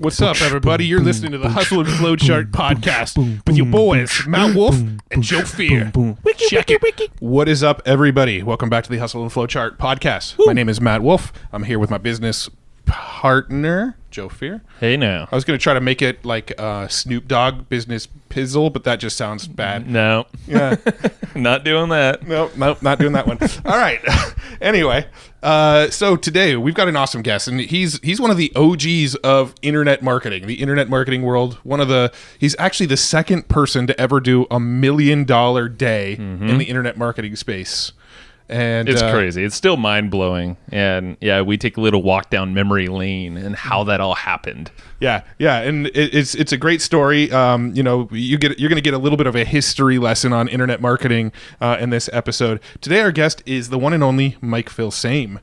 What's up, everybody? You're listening to the Hustle and Flowchart podcast with your boys, Matt Wolf and Joe Fear. Check it. What is up, everybody? Welcome back to the Hustle and Flowchart podcast. My name is Matt Wolf. I'm here with my business partner, Joe Fear. Hey now. I was going to try to make it like Snoop Dogg business pizzle, but that just sounds bad. No. Yeah. Not doing that. Nope, not doing that one. All right. Anyway, so today we've got an awesome guest, and he's one of the OGs of internet marketing, the internet marketing world. He's actually the second person to ever do $1 million day in the internet marketing space. And it's crazy. It's still mind-blowing. And yeah, we take a little walk down memory lane and how that all happened. Yeah, and it's a great story. You're going to get a little bit of a history lesson on internet marketing in this episode. Today, our guest is the one and only Mike Filsaime.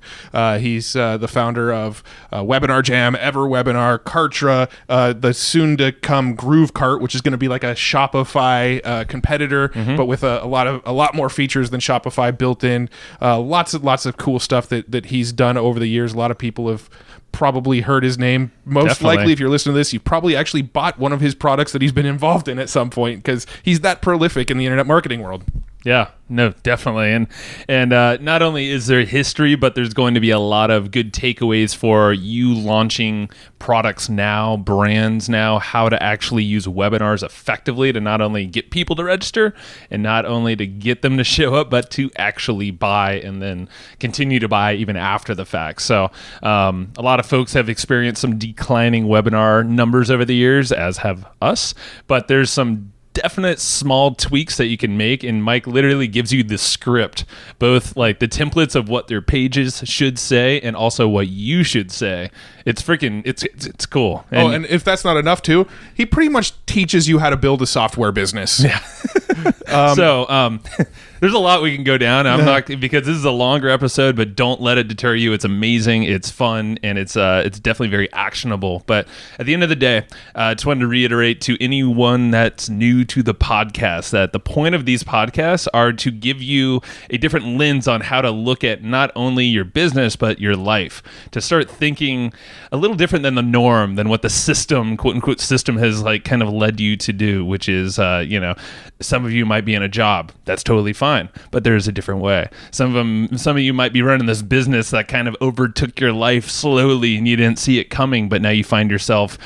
He's the founder of Webinar Jam, EverWebinar, Kartra, the soon-to-come GrooveCart, which is going to be like a Shopify competitor, but with a lot more features than Shopify built in. Lots of cool stuff that he's done over the years. A lot of people have probably heard his name. Most likely, if you're listening to this, you probably actually bought one of his products that he's been involved in at some point, because he's that prolific in the internet marketing world. Yeah, no, definitely. And not only is there history, but there's going to be a lot of good takeaways for you launching products now, brands now, how to actually use webinars effectively to not only get people to register and not only to get them to show up, but to actually buy and then continue to buy even after the fact. So a lot of folks have experienced some declining webinar numbers over the years, as have us, but there's some definite small tweaks that you can make, and Mike literally gives you the script, both like the templates of what their pages should say and also what you should say. It's freaking it's cool. And if that's not enough too, he pretty much teaches you how to build a software business. Yeah. There's a lot we can go down. I'm not, because this is a longer episode, but don't let it deter you. It's amazing, it's fun, and it's definitely very actionable. But at the end of the day, I just wanted to reiterate to anyone that's new to the podcast that the point of these podcasts are to give you a different lens on how to look at not only your business but your life, to start thinking a little different than the norm, than what the system, quote unquote system, has like kind of led you to do, which is some of you might be in a job that's totally fine, but there's a different way. Some of you might be running this business that kind of overtook your life slowly and you didn't see it coming, but now you find yourself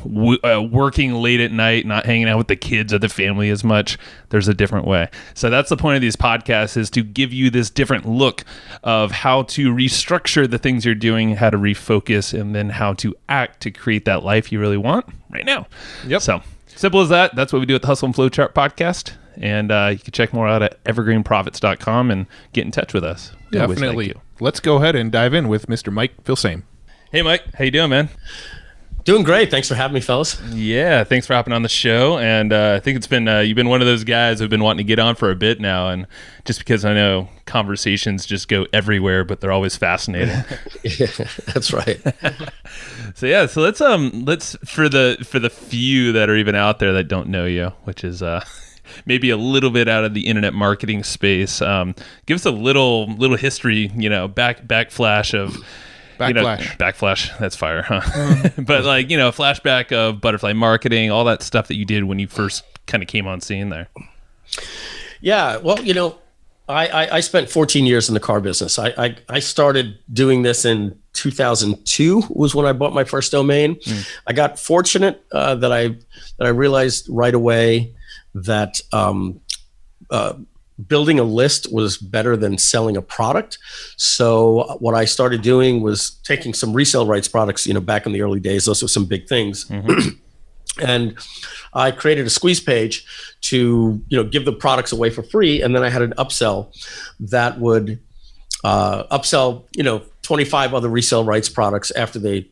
working late at night, not hanging out with the kids or the family as much. There's a different way. So that's the point of these podcasts, is to give you this different look of how to restructure the things you're doing, how to refocus, and then how to act to create that life you really want right now. Yep. So simple as that. That's what we do at the Hustle and Flowchart podcast. And you can check more out at evergreenprofits.com and get in touch with us. Definitely. Let's go ahead and dive in with Mr. Mike Filsaime. Hey, Mike. How you doing, man? Doing great. Thanks for having me, fellas. Yeah, thanks for hopping on the show. And I think it's been you've been one of those guys who've been wanting to get on for a bit now. And just because I know conversations just go everywhere, but they're always fascinating. Yeah, that's right. So let's for the few that are even out there that don't know you, which is maybe a little bit out of the internet marketing space. Give us a little history, backflash of. Backflash, that's fire, huh? But flashback of butterfly marketing, all that stuff that you did when you first kind of came on scene there. Yeah, well, I spent 14 years in the car business. I started doing this in 2002 was when I bought my first domain. I got fortunate that I realized right away that building a list was better than selling a product. So what I started doing was taking some resale rights products, back in the early days. Those were some big things. And I created a squeeze page to, give the products away for free. And then I had an upsell that would upsell, 25 other resale rights products after they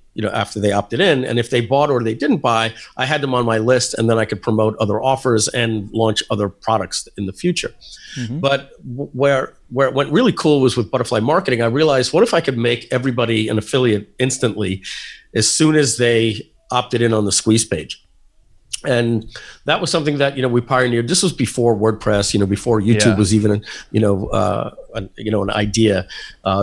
opted in. And if they bought or they didn't buy, I had them on my list, and then I could promote other offers and launch other products in the future. But where it went really cool was with butterfly marketing. I realized, what if I could make everybody an affiliate instantly as soon as they opted in on the squeeze page? And that was something that, we pioneered. This was before WordPress, before YouTube was even, an idea.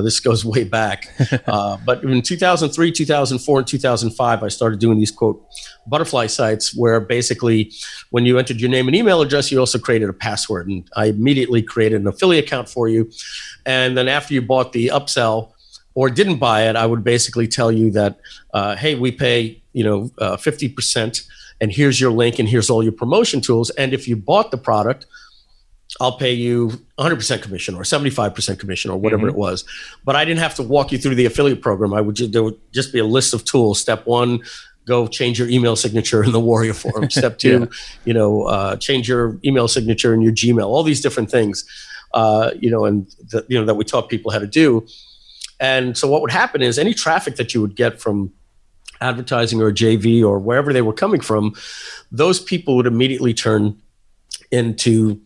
This goes way back. But in 2003, 2004, and 2005, I started doing these, quote, butterfly sites where basically when you entered your name and email address, you also created a password. And I immediately created an affiliate account for you. And then after you bought the upsell or didn't buy it, I would basically tell you that, hey, we pay, 50%. And here's your link, and here's all your promotion tools. And if you bought the product, I'll pay you 100% commission or 75% commission or whatever it was. But I didn't have to walk you through the affiliate program. There would just be a list of tools. Step 1, go change your email signature in the Warrior Forum. Step 2, change your email signature in your Gmail. All these different things, that we taught people how to do. And so what would happen is any traffic that you would get from advertising or JV or wherever they were coming from, those people would immediately turn into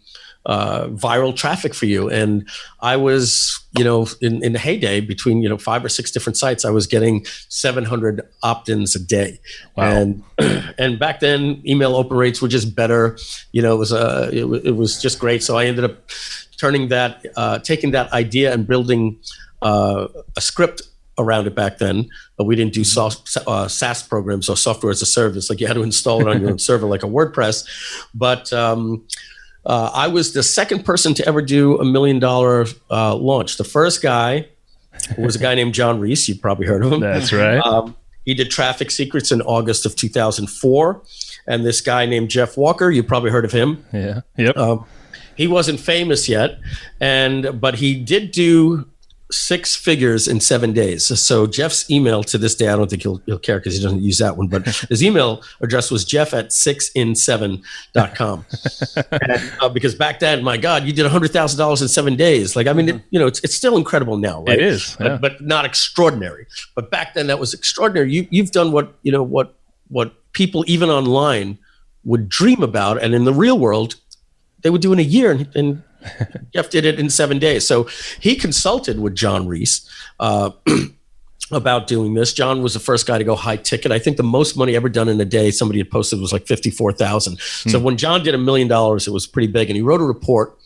viral traffic for you. And I was, in the heyday between, 5 or 6 different sites, I was getting 700 opt-ins a day. Wow. And back then email open rates were just better. It was just great. So I ended up taking that idea and building a script around it back then, but we didn't do SaaS programs or software as a service. Like you had to install it on your own server like a WordPress. But I was the second person to ever do $1 million launch. The first guy was a guy named John Reese. You've probably heard of him. That's right. He did Traffic Secrets in August of 2004. And this guy named Jeff Walker, you probably heard of him. Yeah. Yep. He wasn't famous yet, but he did do 6 figures in 7 days. So Jeff's email to this day, I don't think he'll care because he doesn't use that one, but his email address was jeff@6in7.com. And, because back then, my God, you did $100,000 in 7 days. Like, I mean, it's still incredible now, right? It is, yeah. but not extraordinary. But back then that was extraordinary. You've done what people even online would dream about. And in the real world, they would do in a year. And Jeff did it in 7 days. So he consulted with John Reese about doing this. John was the first guy to go high ticket. I think the most money ever done in a day somebody had posted was like $54,000. So when John did $1 million, it was pretty big. And he wrote a report,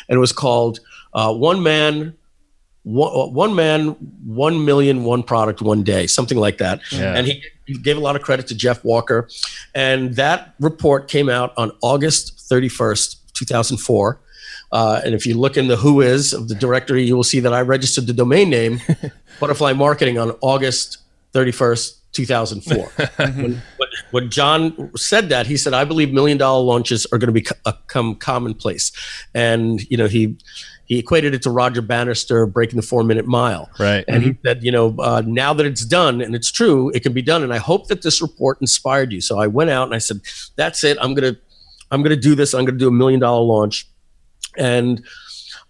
and it was called One Man, 1 million, one product, one day, something like that. Yeah. And he gave a lot of credit to Jeff Walker. And that report came out on August 31st, 2004. And if you look in the Who Is of the directory, you will see that I registered the domain name Butterfly Marketing on August 31st, 2004. When John said that, he said, I believe $1 million launches are going to become commonplace. And, he equated it to Roger Bannister breaking the 4-minute mile. Right. And he said, now that it's done, and it's true, it can be done. And I hope that this report inspired you. So I went out and I said, that's it. I'm going to do this. I'm going to do $1 million launch. And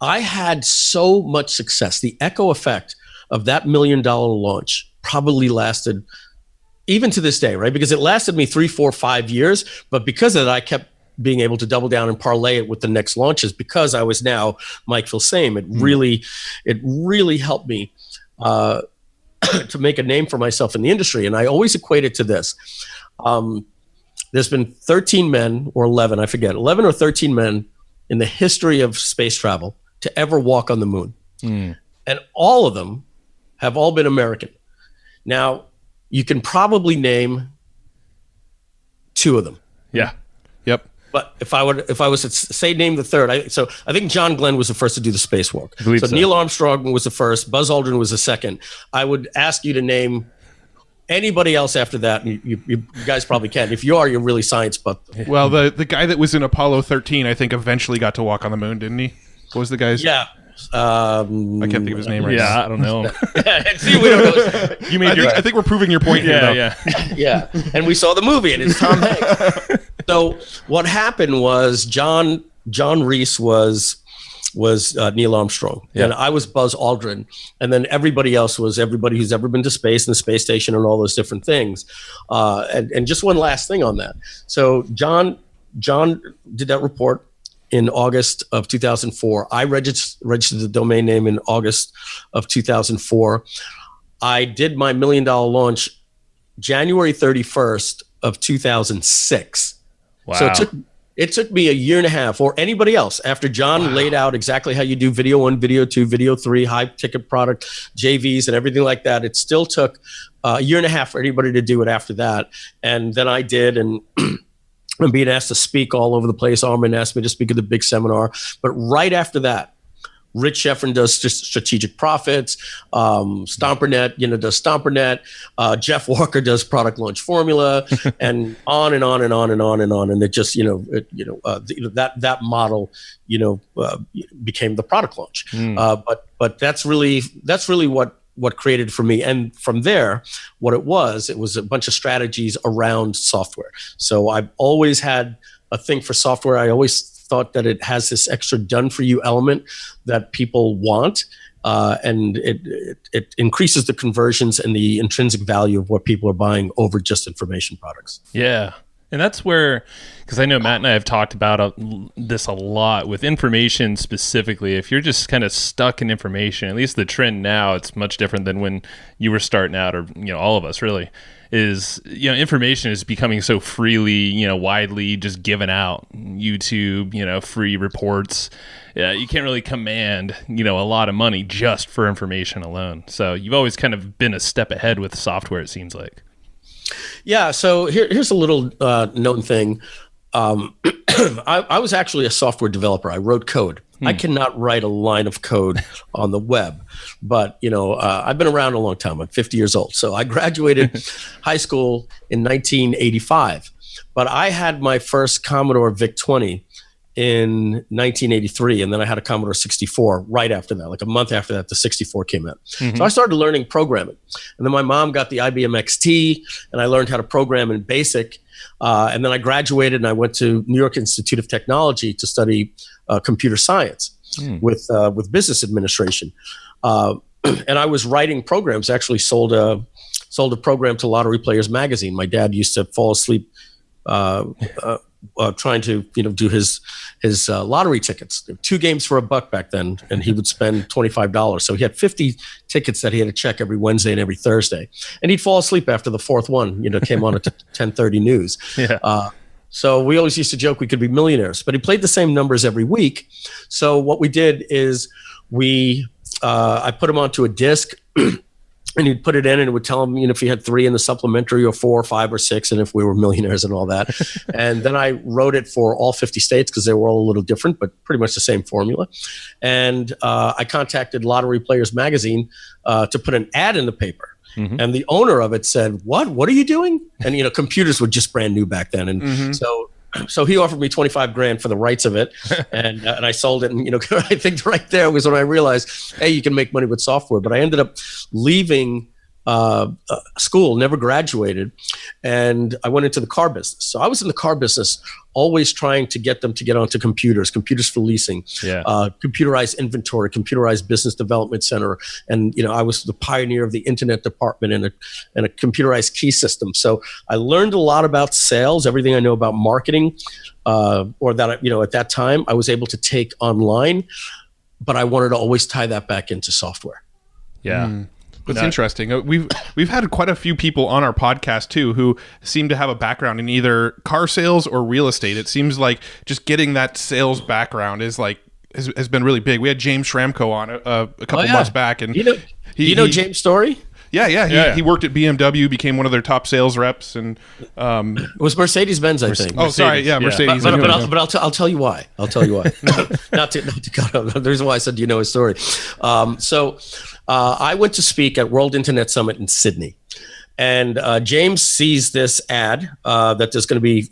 I had so much success. The echo effect of that $1 million launch probably lasted even to this day, right? Because it lasted me 3, 4, 5 years. But because of that, I kept being able to double down and parlay it with the next launches because I was now Mike Filsaime. It really helped me to make a name for myself in the industry. And I always equate it to this. There's been 13 men or 11, I forget, 11 or 13 men in the history of space travel to ever walk on the moon. And all of them have all been American. Now, you can probably name 2 of them. Yeah. Yep. But if I was to say name the third, I think John Glenn was the first to do the spacewalk. So Neil Armstrong was the first, Buzz Aldrin was the second. I would ask you to name anybody else after that, you guys probably can. If you are, you're really science buff. Well, the guy that was in Apollo 13, I think, eventually got to walk on the moon, didn't he? What was the guy's? Yeah. I can't think of his name right now. Yeah, I don't know. See, we don't know. You made I think we're proving your point here, though. Yeah. And we saw the movie, and it's Tom Hanks. So what happened was John Reese was Neil Armstrong, and I was Buzz Aldrin, and then everybody else was everybody who's ever been to space and the space station and all those different things. And just one last thing on that. So John did that report in August of 2004. I registered the domain name in August of 2004. I did my $1 million launch January 31st of 2006. Wow. So it took me a year and a half, or anybody else, after John laid out exactly how you do video 1, video 2, video 3, high ticket product, JVs and everything like that. It still took a year and a half for anybody to do it after that. And then I did, and I'm being asked to speak all over the place. Armin asked me to speak at the big seminar. But right after that, Rich Sheffrin does strategic profits. Stompernet, does Stompernet. Jeff Walker does product launch formula, and on and on and on and on and on. And it just, that model, became the product launch. But that's really what created for me. And from there, what it was a bunch of strategies around software. So I've always had a thing for software. I always thought that it has this extra done for you element that people want, and it increases the conversions and the intrinsic value of what people are buying over just information products. Yeah. And that's where, because I know Matt and I have talked about this a lot with information specifically. If you're just kind of stuck in information, at least the trend now, it's much different than when you were starting out, or all of us really, is information is becoming so freely, widely just given out. YouTube, free reports. You can't really command, a lot of money just for information alone. So you've always kind of been a step ahead with software, it seems like. Yeah. So here's a little known thing. I was actually a software developer. I wrote code. I cannot write a line of code on the web, but I've been around a long time. I'm 50 years old. So I graduated high school in 1985, but I had my first Commodore VIC-20 in 1983, and then I had a Commodore 64 right after that. Like a month after that, the 64 came out. So I started learning programming, and then my mom got the IBM XT, and I learned how to program in BASIC. And then I graduated, and I went to New York Institute of Technology to study computer science with business administration. And I was writing programs. Actually, sold a program to Lottery Players magazine. My dad used to fall asleep trying to do his lottery tickets. There were 2 games for $1 back then, and he would spend $25. So he had 50 tickets that he had to check every Wednesday and every Thursday, and he'd fall asleep after the 4th one. Came on at 10:30 news. Yeah. So we always used to joke we could be millionaires, but he played the same numbers every week. So what we did is I put him onto a disc. And he'd put it in, and it would tell him, if he had 3 in the supplementary, or 4 or 5 or 6, and if we were millionaires and all that. And then I wrote it for all 50 states because they were all a little different, but pretty much the same formula. And I contacted Lottery Players magazine to put an ad in the paper. And the owner of it said, "What are you doing?" And computers were just brand new back then, and so he offered me $25,000 for the rights of it, and I sold it. And I think right there was when I realized, hey, you can make money with software. But I ended up leaving school, never graduated, and I went into the car business. So I was in the car business, always trying to get them to get onto computers for leasing, computerized inventory, computerized business development center, and I was the pioneer of the internet department and a computerized key system. So I learned a lot about sales, everything I know about marketing, or that at that time I was able to take online, but I wanted to always tie that back into software. Yeah. That's interesting. We've had quite a few people on our podcast too who seem to have a background in either car sales or real estate. It seems like just getting that sales background has been really big. We had James Franco on a couple months back, and James' story. Yeah. He worked at BMW, became one of their top sales reps, and it was Mercedes-Benz, I think. Oh, sorry, Mercedes. But I'll tell you why. not to cut off. The reason why I said, do you know his story? So I went to speak at World Internet Summit in Sydney, and James sees this ad that there's going to be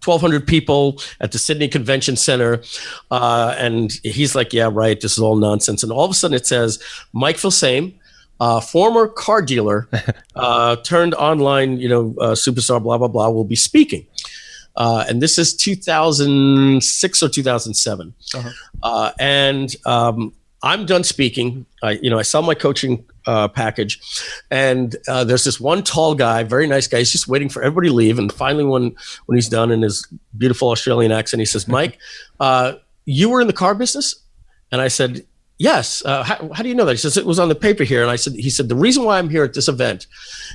1,200 people at the Sydney Convention Center. And he's like, yeah, right, this is all nonsense. And all of a sudden it says, Mike Filsaime, former car dealer, turned online, superstar, blah, blah, blah, will be speaking. And this is 2006 or 2007. And I'm done speaking. I sell my coaching package, and there's this one tall guy, very nice guy. He's just waiting for everybody to leave, and finally, when he's done in his beautiful Australian accent, he says, "Mike, you were in the car business?" And I said, "Yes." How do you know that? He says, "It was on the paper here." And he said, "The reason why I'm here at this event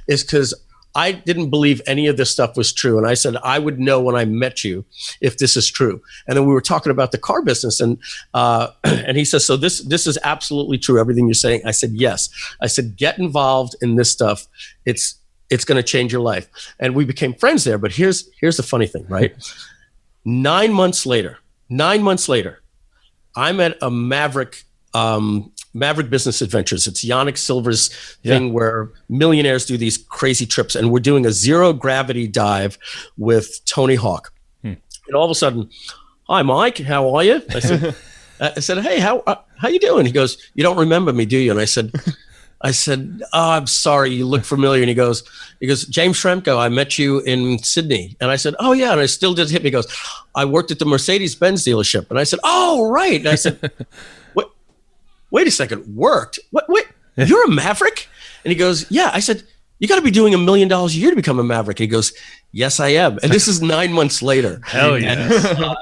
is because I didn't believe any of this stuff was true. And I said, I would know when I met you if this is true. And then we were talking about the car business, and he says, so this is absolutely true, everything you're saying? I said, yes. I said, get involved in this stuff. It's going to change your life. And we became friends there. But here's the funny thing, right? 9 months later, I'm at a Maverick Business Adventures. It's Yannick Silver's thing where millionaires do these crazy trips, and we're doing a zero gravity dive with Tony Hawk. And all of a sudden, hi Mike, how are you? I said, hey, how you doing? He goes, you don't remember me, do you? And I said, oh, I'm sorry, you look familiar. And he goes, James Franco, I met you in Sydney. And I said, oh yeah, and I still just hit me. He goes, I worked at the Mercedes-Benz dealership. And I said, oh right. And I said, wait a second, worked? Wait, you're a Maverick? And he goes, yeah. I said, you got to be doing $1 million a year to become a Maverick. He goes, yes, I am. And this is 9 months later. Hell yeah.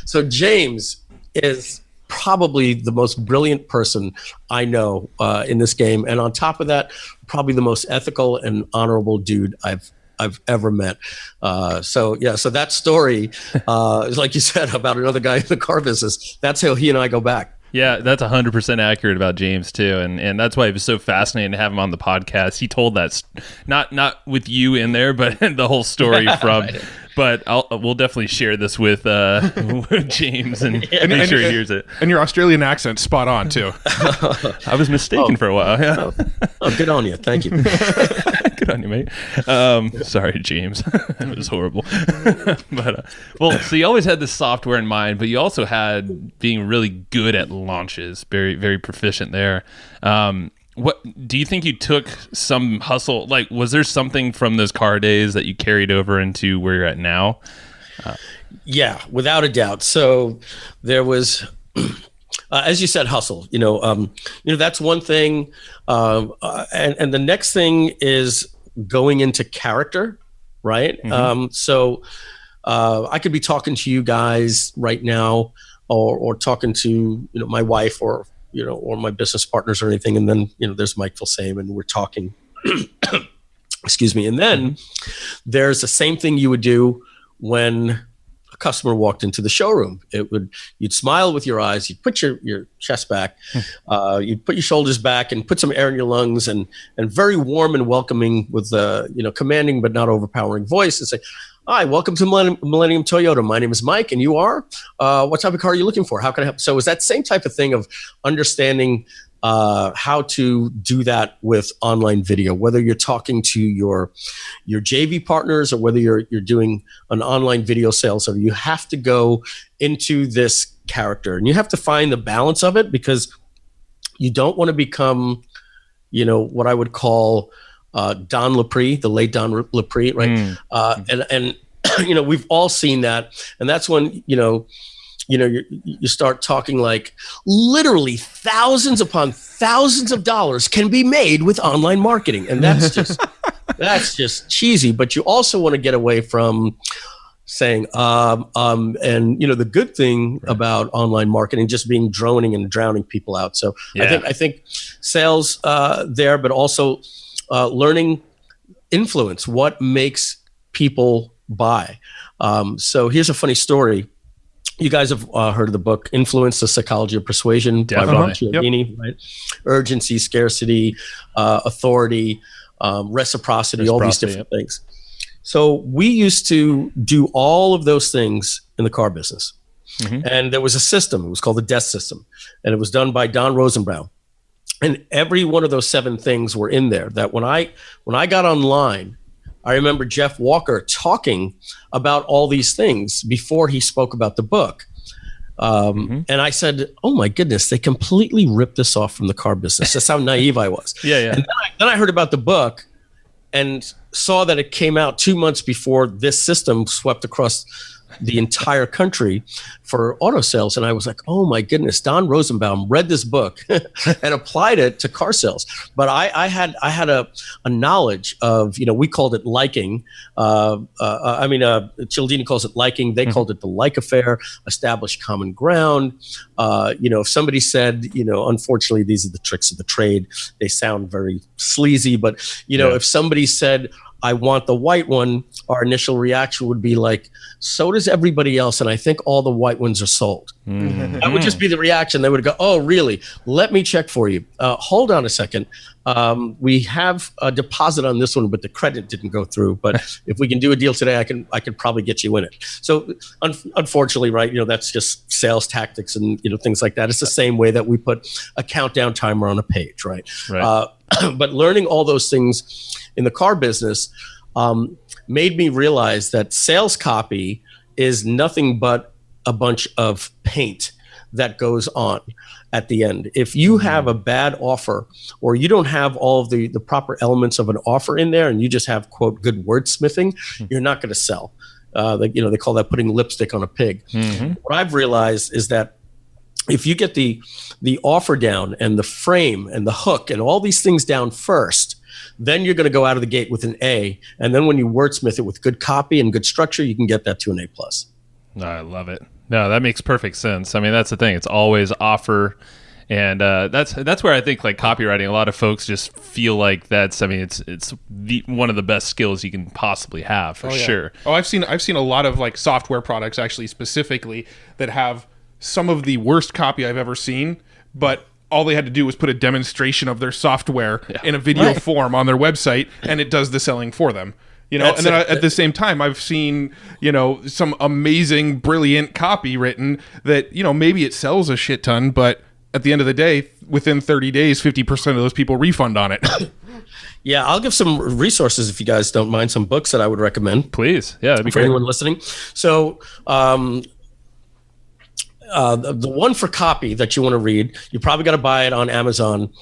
So James is probably the most brilliant person I know in this game. And on top of that, probably the most ethical and honorable dude I've ever met. So that story is, like you said, about another guy in the car business. That's how he and I go back. Yeah, that's 100% accurate about James too, and that's why it was so fascinating to have him on the podcast. He told that not with you in there, but the whole story from. Right. But we'll definitely share this with James and make sure he hears it. And your Australian accent, spot on too. I was mistaken for a while. Yeah. Oh, good on you. Thank you. Good on you, mate. Sorry, James. It was horrible. But so you always had this software in mind, but you also had being really good at launches, very, very proficient there. What do you think you took some hustle? Like, was there something from those car days that you carried over into where you're at now? Yeah, without a doubt. So there was, as you said, hustle. That's one thing, and the next thing is going into character, right? Mm-hmm. So I could be talking to you guys right now, or talking to my wife, or my business partners or anything. And then, there's Mike Filsaime and we're talking, excuse me. And then there's the same thing you would do when a customer walked into the showroom. You'd smile with your eyes, you'd put your chest back, you'd put your shoulders back and put some air in your lungs, and very warm and welcoming with commanding but not overpowering voice, and say, hi, welcome to Millennium Toyota. My name is Mike, and you are? What type of car are you looking for? How can I help? So it's that same type of thing of understanding how to do that with online video, whether you're talking to your JV partners or whether you're doing an online video sales. So you have to go into this character, and you have to find the balance of it, because you don't want to become, what I would call Don Lepre, the late Don Lepre, right? And we've all seen that, and that's when you start talking like literally thousands upon thousands of dollars can be made with online marketing, and that's just cheesy. But you also want to get away from saying the good thing about online marketing just being droning and drowning people out. So I think sales there, but also learning influence, what makes people buy. So here's a funny story. You guys have heard of the book Influence, The Psychology of Persuasion by Ron Cialdini, right? Urgency, scarcity, authority, reciprocity, all these different things. So we used to do all of those things in the car business. Mm-hmm. And there was a system, it was called the DEST system, and it was done by Don Rosenbaum. And every one of those 7 things were in there, that when I got online, I remember Jeff Walker talking about all these things before he spoke about the book. And I said, oh my goodness, they completely ripped this off from the car business. That's how naive I was. Yeah. And then I heard about the book and saw that it came out 2 months before this system swept across the entire country for auto sales. And I was like, oh my goodness, Don Rosenbaum read this book and applied it to car sales. But I had a knowledge of, we called it liking. Cialdini calls it liking. They called it the like affair, establish common ground. If somebody said, unfortunately, these are the tricks of the trade, they sound very sleazy. But, if somebody said, I want the white one, our initial reaction would be like, so does everybody else, and I think all the white ones are sold. Mm-hmm. That would just be the reaction. They would go, oh, really? Let me check for you. Hold on a second. We have a deposit on this one, but the credit didn't go through. But if we can do a deal today, I can probably get you in it. So unfortunately, right, that's just sales tactics and things like that. It's the same way that we put a countdown timer on a page, right? But learning all those things in the car business made me realize that sales copy is nothing but a bunch of paint that goes on at the end. If you have a bad offer, or you don't have all of the proper elements of an offer in there, and you just have, quote, good wordsmithing, you're not going to sell. They call that putting lipstick on a pig. Mm-hmm. What I've realized is that if you get the offer down and the frame and the hook and all these things down first, then you're going to go out of the gate with an A. And then when you wordsmith it with good copy and good structure, you can get that to an A+. I love it. No, that makes perfect sense. I mean, that's the thing. It's always offer. And that's where I think like copywriting, a lot of folks just feel like it's one of the best skills you can possibly have for sure. Oh, I've seen a lot of like software products actually specifically that have some of the worst copy I've ever seen, but all they had to do was put a demonstration of their software in a video form on their website, and it does the selling for them. At the same time, I've seen, some amazing, brilliant copy written that, maybe it sells a shit ton, but at the end of the day, within 30 days, 50% of those people refund on it. Yeah, I'll give some resources if you guys don't mind, some books that I would recommend. Please. Yeah, that'd be for great. anyone listening. So, the one for copy that you want to read, you probably got to buy it on Amazon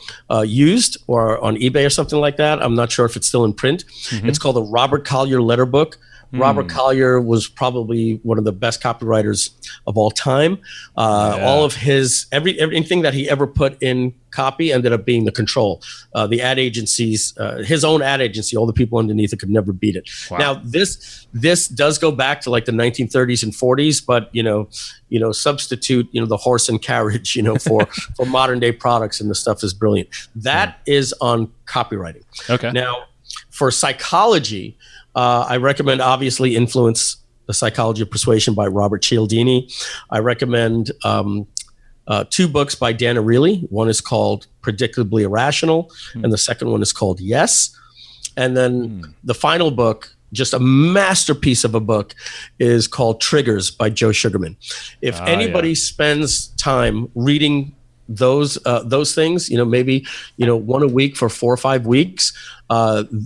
used or on eBay or something like that. I'm not sure if it's still in print. Mm-hmm. It's called the Robert Collier Letter Book. Robert Collier was probably one of the best copywriters of all time. All of his everything that he ever put in copy ended up being the control. The ad agencies, his own ad agency, all the people underneath it could never beat it. Wow. Now this does go back to like the 1930s and 40s, but substitute the horse and carriage for modern day products, and the stuff is brilliant. That is on copywriting. Okay. Now for psychology. I recommend, obviously, Influence, The Psychology of Persuasion by Robert Cialdini. I recommend two books by Dan Ariely. One is called Predictably Irrational, and the second one is called Yes. And then the final book, just a masterpiece of a book, is called Triggers by Joe Sugarman. If anybody spends time reading those things, maybe 1 a week for 4 or 5 weeks,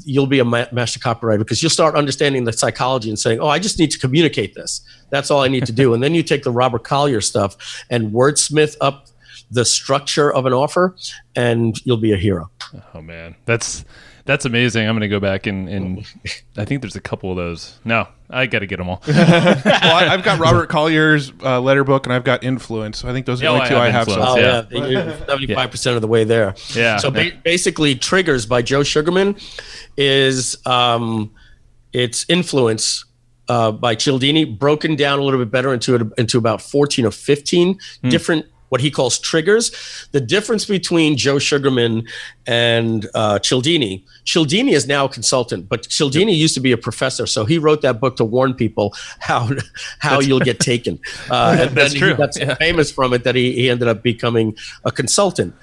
you'll be a master copywriter, because you'll start understanding the psychology and saying, oh, I just need to communicate this. That's all I need to do. And then you take the Robert Collier stuff and wordsmith up the structure of an offer, and you'll be a hero. Oh man, that's amazing. I'm going to go back and I think there's a couple of those. No, I got to get them all. Well, I've got Robert Collier's letter book, and I've got Influence. So I think those are the only two I have. Oh, yeah. You're 75% of the way there. Yeah. So basically, Triggers by Joe Sugarman is it's Influence by Cialdini, broken down a little bit better into about 14 or 15 different what he calls triggers. The difference between Joe Sugarman and Cialdini is now a consultant, but Cialdini used to be a professor, so he wrote that book to warn people how you'll get taken. And that's true. He got so famous from it that he ended up becoming a consultant.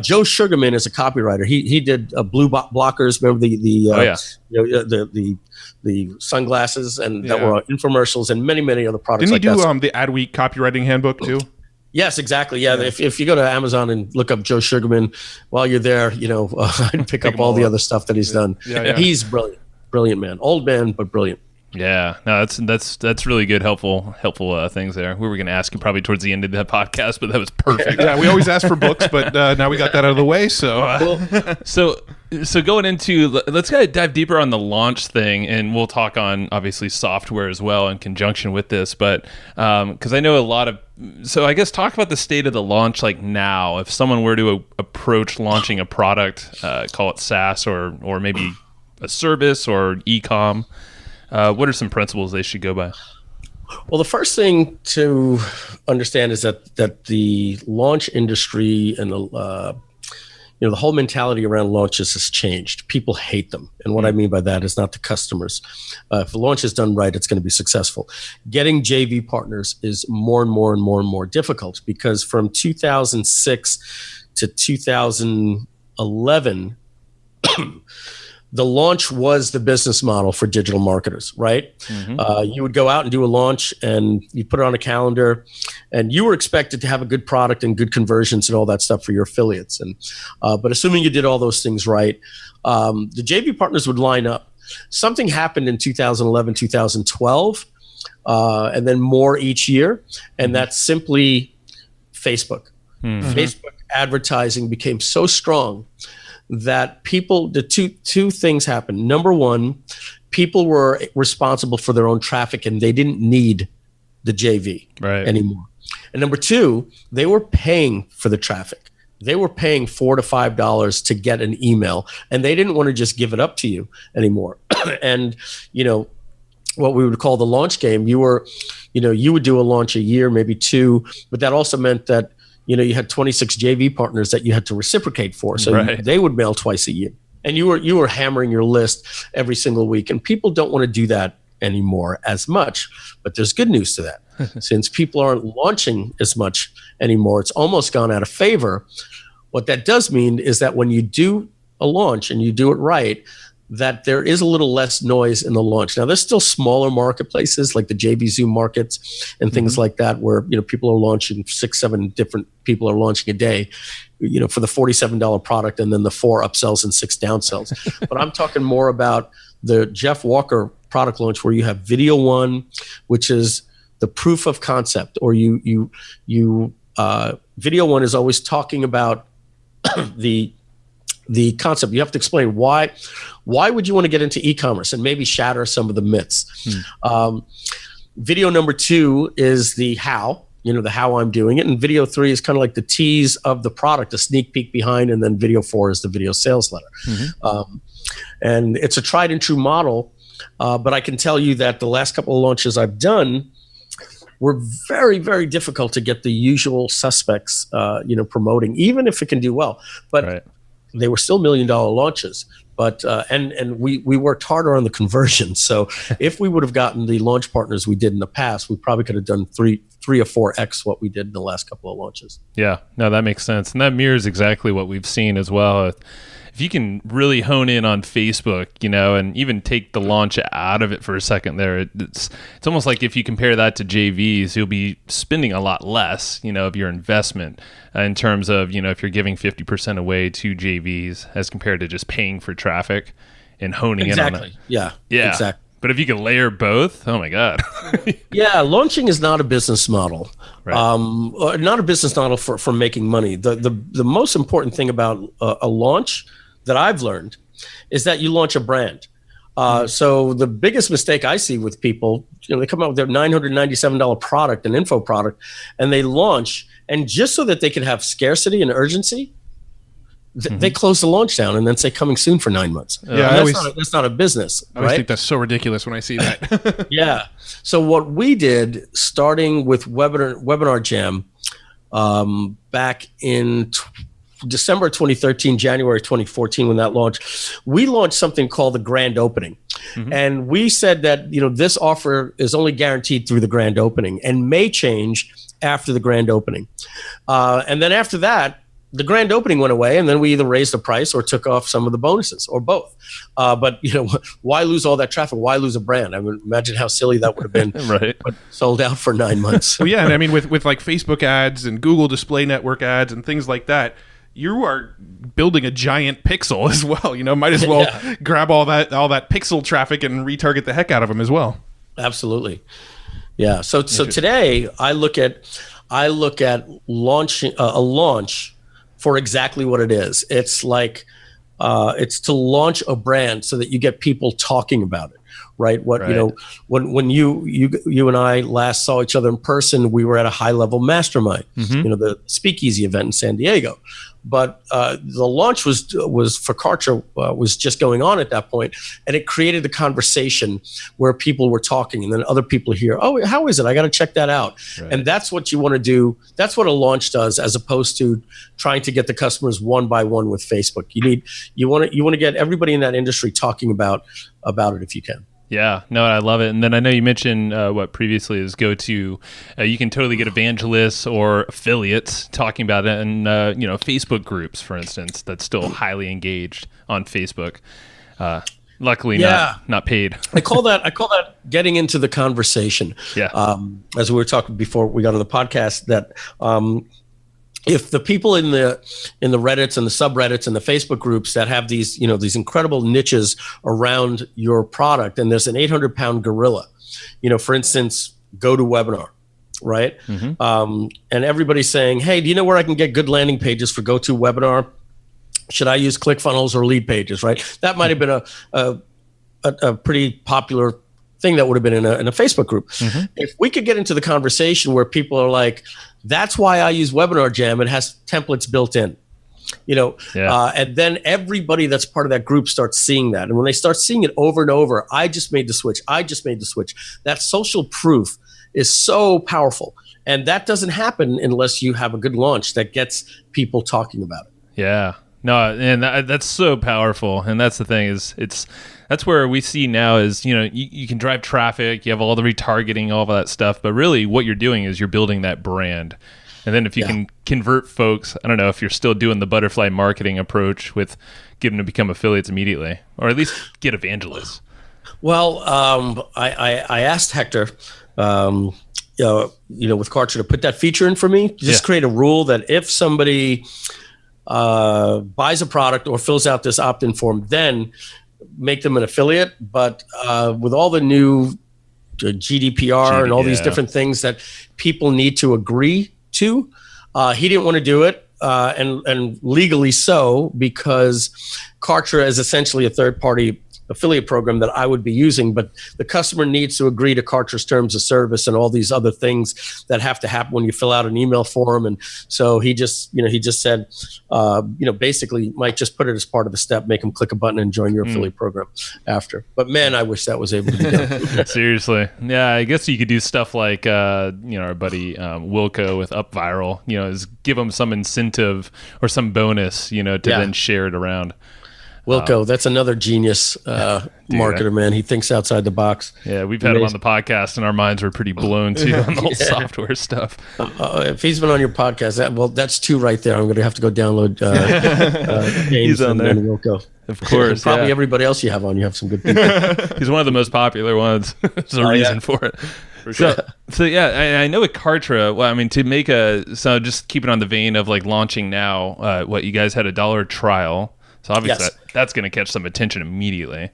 Joe Sugarman is a copywriter. He did blue blockers. Remember the sunglasses and that were infomercials, and many other products. Didn't he do the Adweek copywriting handbook too? Yes, exactly. Yeah. If you go to Amazon and look up Joe Sugarman, while you're there, I'd pick up all the other stuff that he's done. Yeah. He's brilliant man, old man, but brilliant. Yeah, no, that's really good, helpful things there. We were going to ask you probably towards the end of the podcast, but that was perfect. Yeah, we always ask for books, but now we got that out of the way. So, so going into, let's kind of dive deeper on the launch thing, and we'll talk on obviously software as well in conjunction with this. But because I know so I guess talk about the state of the launch like now. If someone were to approach launching a product, call it SaaS or maybe a service or e-com. What are some principles they should go by? Well, the first thing to understand is that the launch industry and the whole mentality around launches has changed. People hate them. And what I mean by that is not the customers. If the launch is done right, it's going to be successful. Getting JV partners is more and more and more and more difficult, because from 2006 to 2011, the launch was the business model for digital marketers, right? You would go out and do a launch, and you put it on a calendar, and you were expected to have a good product and good conversions and all that stuff for your affiliates. And but assuming you did all those things right, the JV partners would line up. Something happened in 2011, 2012, and then more each year, and that's simply Facebook. Facebook advertising became so strong that the two things happened. Number one, people were responsible for their own traffic, and they didn't need the JV anymore. And number two, they were paying for the traffic. They were paying $4 to $5 to get an email, and they didn't want to just give it up to you anymore. And what we would call the launch game, you would do a launch a year, maybe two, but that also meant that you had 26 JV partners that you had to reciprocate for. So they would mail twice a year. And you were hammering your list every single week. And people don't want to do that anymore as much. But there's good news to that. Since people aren't launching as much anymore, it's almost gone out of favor. What that does mean is that when you do a launch and you do it right, that there is a little less noise in the launch. Now, there's still smaller marketplaces like the JV Zoom markets and things like that, where people are launching 6-7 different people are launching a day, for the $47 product, and then the 4 upsells and 6 downsells. But I'm talking more about the Jeff Walker product launch, where you have video one, which is the proof of concept, or video one is always talking about the concept. You have to explain why would you want to get into e-commerce, and maybe shatter some of the myths. Video number 2 is the how, the how I'm doing it. And video 3 is kind of like the tease of the product, a sneak peek behind. And then video 4 is the video sales letter. And it's a tried and true model. But I can tell you that the last couple of launches I've done were very, very difficult to get the usual suspects, promoting, even if it can do well. But they were still $1 million launches, but and we worked harder on the conversion. So if we would have gotten the launch partners we did in the past, we probably could have done three or 4x what we did in the last couple of launches. Yeah, no, that makes sense, and that mirrors exactly what we've seen as well. If you can really hone in on Facebook, and even take the launch out of it for a second there, it's almost like if you compare that to JVs, you'll be spending a lot less, of your investment in terms of, if you're giving 50% away to JVs as compared to just paying for traffic and honing in on that. Yeah, exactly. But if you could layer both, oh my God. Yeah, launching is not a business model. Not a business model for making money. The most important thing about a launch that I've learned is that you launch a brand. So the biggest mistake I see with people, they come out with their $997 product, an info product, and they launch, and just so that they can have scarcity and urgency, they close the launch down and then say coming soon for 9 months. That's not a business. I always think that's so ridiculous when I see that. Yeah. So what we did, starting with Webinar Jam, back in December 2013, January 2014, when that launched, we launched something called the grand opening. And we said that, this offer is only guaranteed through the grand opening and may change after the grand opening. And then after that, the grand opening went away, and then we either raised the price or took off some of the bonuses, or both. But why lose all that traffic? Why lose a brand? I mean, imagine how silly that would have been. But sold out for 9 months. Well, yeah, and I mean, with like Facebook ads and Google Display Network ads and things like that, you are building a giant pixel as well. Might as well grab all that pixel traffic and retarget the heck out of them as well. Absolutely. Yeah. So today I look at launching a launch for exactly what it is. It's like it's to launch a brand so that you get people talking about it. Right. When you and I last saw each other in person, we were at a high level mastermind, the speakeasy event in San Diego. but the launch was for Kartra was just going on at that point, and it created the conversation where people were talking, and then other people hear, oh, how is it? I got to check that out. Right. And that's what you want to do. That's what a launch does, as opposed to trying to get the customers one by one with Facebook. You want to get everybody in that industry talking about it if you can. Yeah, no, I love it. And then I know you mentioned what previously is you can totally get evangelists or affiliates talking about it in Facebook groups, for instance, that's still highly engaged on Facebook. Luckily, not paid. I call that getting into the conversation. Yeah. As we were talking before we got on the podcast, that if the people in the Reddits and the subreddits and the Facebook groups that have these incredible niches around your product, and there's an 800-pound gorilla, for instance, GoToWebinar, right? Mm-hmm. And everybody's saying, hey, do you know where I can get good landing pages for GoToWebinar? Should I use ClickFunnels or lead pages, right? That might have been a pretty popular thing that would have been in a Facebook group. Mm-hmm. If we could get into the conversation where people are like, that's why I use Webinar Jam. It has templates built in, and then everybody that's part of that group starts seeing that. And when they start seeing it over and over, I just made the switch. That social proof is so powerful. And that doesn't happen unless you have a good launch that gets people talking about it. Yeah. No, and that's so powerful. And that's the thing that's where we see now is, you can drive traffic, you have all the retargeting, all of that stuff, but really what you're doing is you're building that brand. And then if you can convert folks, I don't know if you're still doing the butterfly marketing approach with getting them to become affiliates immediately, or at least get evangelists. Well, I asked Hector, with Kartra to put that feature in for me, just create a rule that if somebody buys a product or fills out this opt-in form, then make them an affiliate. But with all the new GDPR and all these different things that people need to agree to, he didn't want to do it, and legally so, because Kartra is essentially a third-party affiliate program that I would be using, but the customer needs to agree to Kartra's terms of service and all these other things that have to happen when you fill out an email form. And so he just said, basically, Mike, just put it as part of the step, make them click a button and join your affiliate program after. But man, I wish that was able to be done. Seriously. Yeah, I guess you could do stuff like, our buddy Wilco with UpViral, is give them some incentive or some bonus, to then share it around. Wilco, that's another genius marketer, man. He thinks outside the box. Yeah, we've had him on the podcast, and our minds were pretty blown, too, on the whole software stuff. If he's been on your podcast, that's two right there. I'm going to have to go download James and Wilco. Of course, and probably everybody else you have on. You have some good people. He's one of the most popular ones. There's a reason for it. For sure. So I know with Kartra, well, I mean, so just keep it on the vein of like launching now, you guys had a $1 trial. So obviously that's going to catch some attention immediately.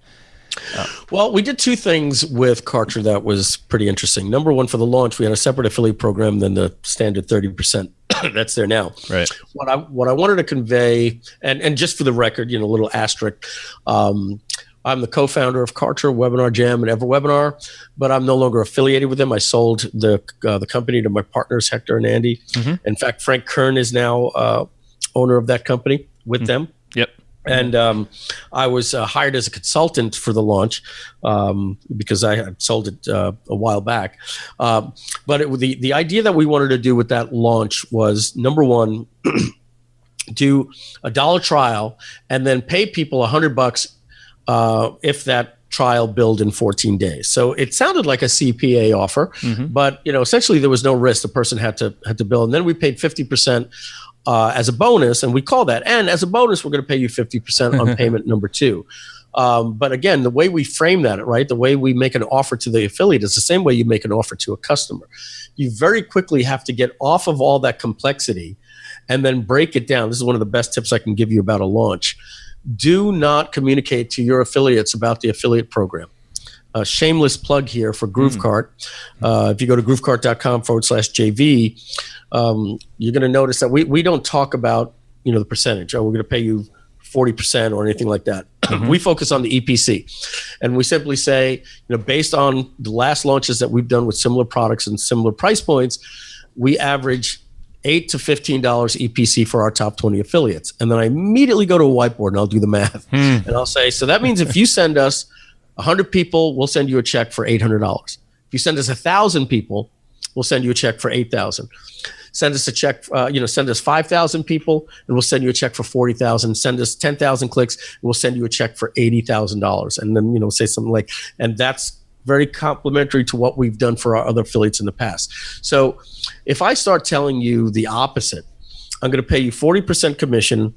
Well, we did two things with Kartra that was pretty interesting. Number one, for the launch, we had a separate affiliate program than the standard 30% that's there now. Right. What I wanted to convey, and just for the record, a little asterisk, I'm the co-founder of Kartra, Webinar Jam, and EverWebinar, but I'm no longer affiliated with them. I sold the company to my partners, Hector and Andy. Mm-hmm. In fact, Frank Kern is now owner of that company with them. Yep. And I was hired as a consultant for the launch because I had sold it a while back. But the idea that we wanted to do with that launch was, number one, do a $1 trial and then pay people $100 if that trial billed in 14 days. So it sounded like a CPA offer, but essentially there was no risk. The person had to bill, and then we paid 50%. As a bonus, and we call that, and as a bonus, we're going to pay you 50% on payment number 2. But again, the way we frame that, right, the way we make an offer to the affiliate is the same way you make an offer to a customer. You very quickly have to get off of all that complexity and then break it down. This is one of the best tips I can give you about a launch. Do not communicate to your affiliates about the affiliate program. A shameless plug here for GrooveCart. If you go to groovecart.com/JV, you're going to notice that we don't talk about the percentage. We're going to pay you 40% or anything like that. We focus on the EPC, and we simply say, based on the last launches that we've done with similar products and similar price points, we average $8 to $15 EPC for our top 20 affiliates. And then I immediately go to a whiteboard and I'll do the math. And I'll say, so that means if you send us 100 people, we'll send you a check for $800. If you send us 1,000 people, we'll send you a check for $8,000. Send us a check, send us 5,000 people and we'll send you a check for $40,000. Send us 10,000 clicks and we'll send you a check for $80,000. And then, say something like, and that's very complementary to what we've done for our other affiliates in the past. So if I start telling you the opposite, I'm going to pay you 40% commission,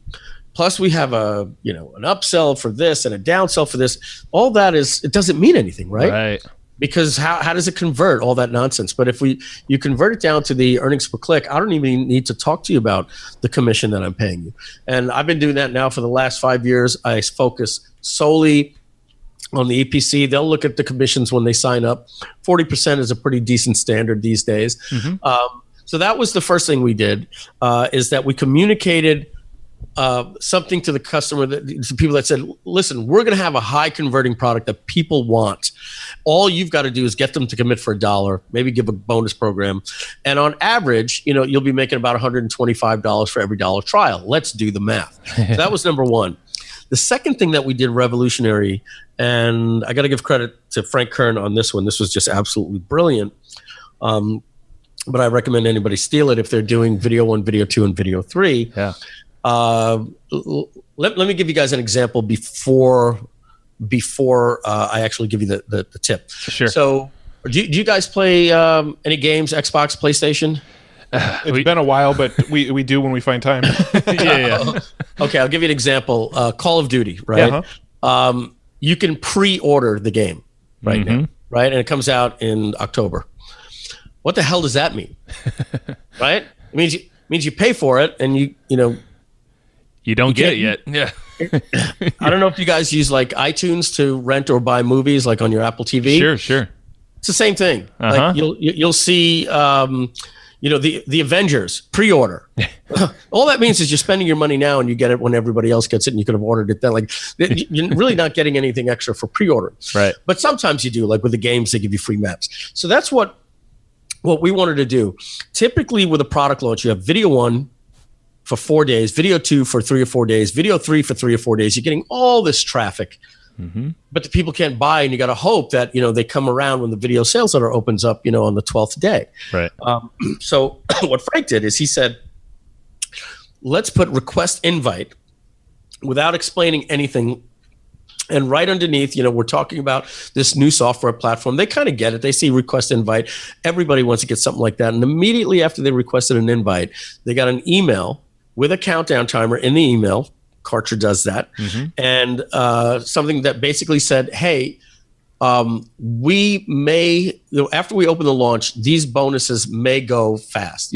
plus we have an upsell for this and a downsell for this. All that it doesn't mean anything, right? Right. Because how does it convert all that nonsense? But if you convert it down to the earnings per click, I don't even need to talk to you about the commission that I'm paying you. And I've been doing that now for the last 5 years. I focus solely on the EPC. They'll look at the commissions when they sign up. 40% is a pretty decent standard these days. So that was the first thing we did, is that we communicated something to the customer, to people that said, listen, we're going to have a high converting product that people want. All you've got to do is get them to commit for $1, maybe give a bonus program. And on average, you'll be making about $125 for every $1 trial. Let's do the math. So that was number one. The second thing that we did revolutionary, and I got to give credit to Frank Kern on this one. This was just absolutely brilliant. But I recommend anybody steal it if they're doing video 1, video 2, and video 3. Yeah. Let me give you guys an example before I actually give you the tip. Sure. So do you guys play any games, Xbox, PlayStation? It's been a while, but we do when we find time. Yeah. Okay, I'll give you an example. Call of Duty, right? You can pre-order the game right now, right? And it comes out in October. What the hell does that mean? Right? It means you pay for it and you don't get it yet. Yeah. I don't know if you guys use like iTunes to rent or buy movies like on your Apple TV. Sure. It's the same thing. Like you'll see the Avengers pre-order. All that means is you're spending your money now and you get it when everybody else gets it and you could have ordered it then. Like you're really not getting anything extra for pre-order. Right. But sometimes you do, like with the games, they give you free maps. So that's what we wanted to do. Typically with a product launch, you have video 1 for 4 days, video 2 for 3 or 4 days, video 3 for 3 or 4 days. You're getting all this traffic, but the people can't buy, and you got to hope that they come around when the video sales letter opens up, on the 12th day. Right. So what Frank did is he said, let's put request invite without explaining anything. And right underneath, we're talking about this new software platform. They kind of get it. They see request invite. Everybody wants to get something like that. And immediately after they requested an invite, they got an email with a countdown timer in the email. Kartra does that. And something that basically said, hey, we may, after we open the launch, these bonuses may go fast.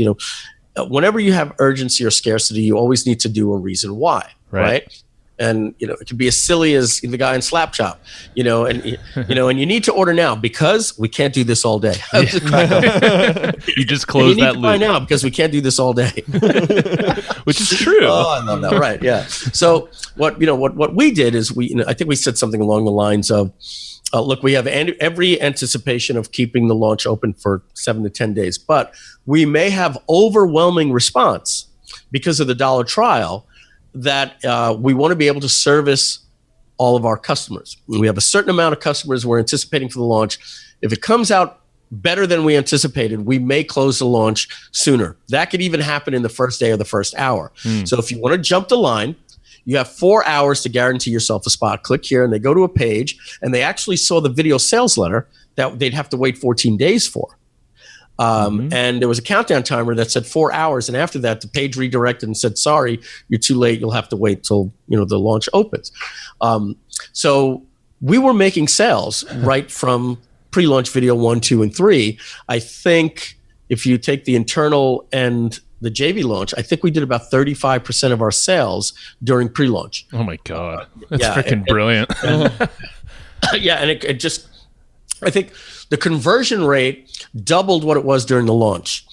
Whenever you have urgency or scarcity, you always need to do a reason why, right? And it could be as silly as the guy in Slapchop, and you need to order now because we can't do this all day. You just close that loop. Buy now because we can't do this all day, which is true. Oh, I love that. Right? Yeah. So what we did is I think we said something along the lines of, look, we have every anticipation of keeping the launch open for 7 to 10 days, but we may have overwhelming response because of the $1 trial. That we want to be able to service all of our customers. We have a certain amount of customers we're anticipating for the launch. If it comes out better than we anticipated, we may close the launch sooner. That could even happen in the first day or the first hour. So if you want to jump the line, you have 4 hours to guarantee yourself a spot. Click here and they go to a page and they actually saw the video sales letter that they'd have to wait 14 days for. And there was a countdown timer that said 4 hours. And after that, the page redirected and said, sorry, you're too late. You'll have to wait till, the launch opens. So we were making sales right from pre-launch video 1, 2, and 3. I think if you take the internal and the JV launch, I think we did about 35% of our sales during pre-launch. Oh my God. That's freaking brilliant. And it just, I think the conversion rate doubled what it was during the launch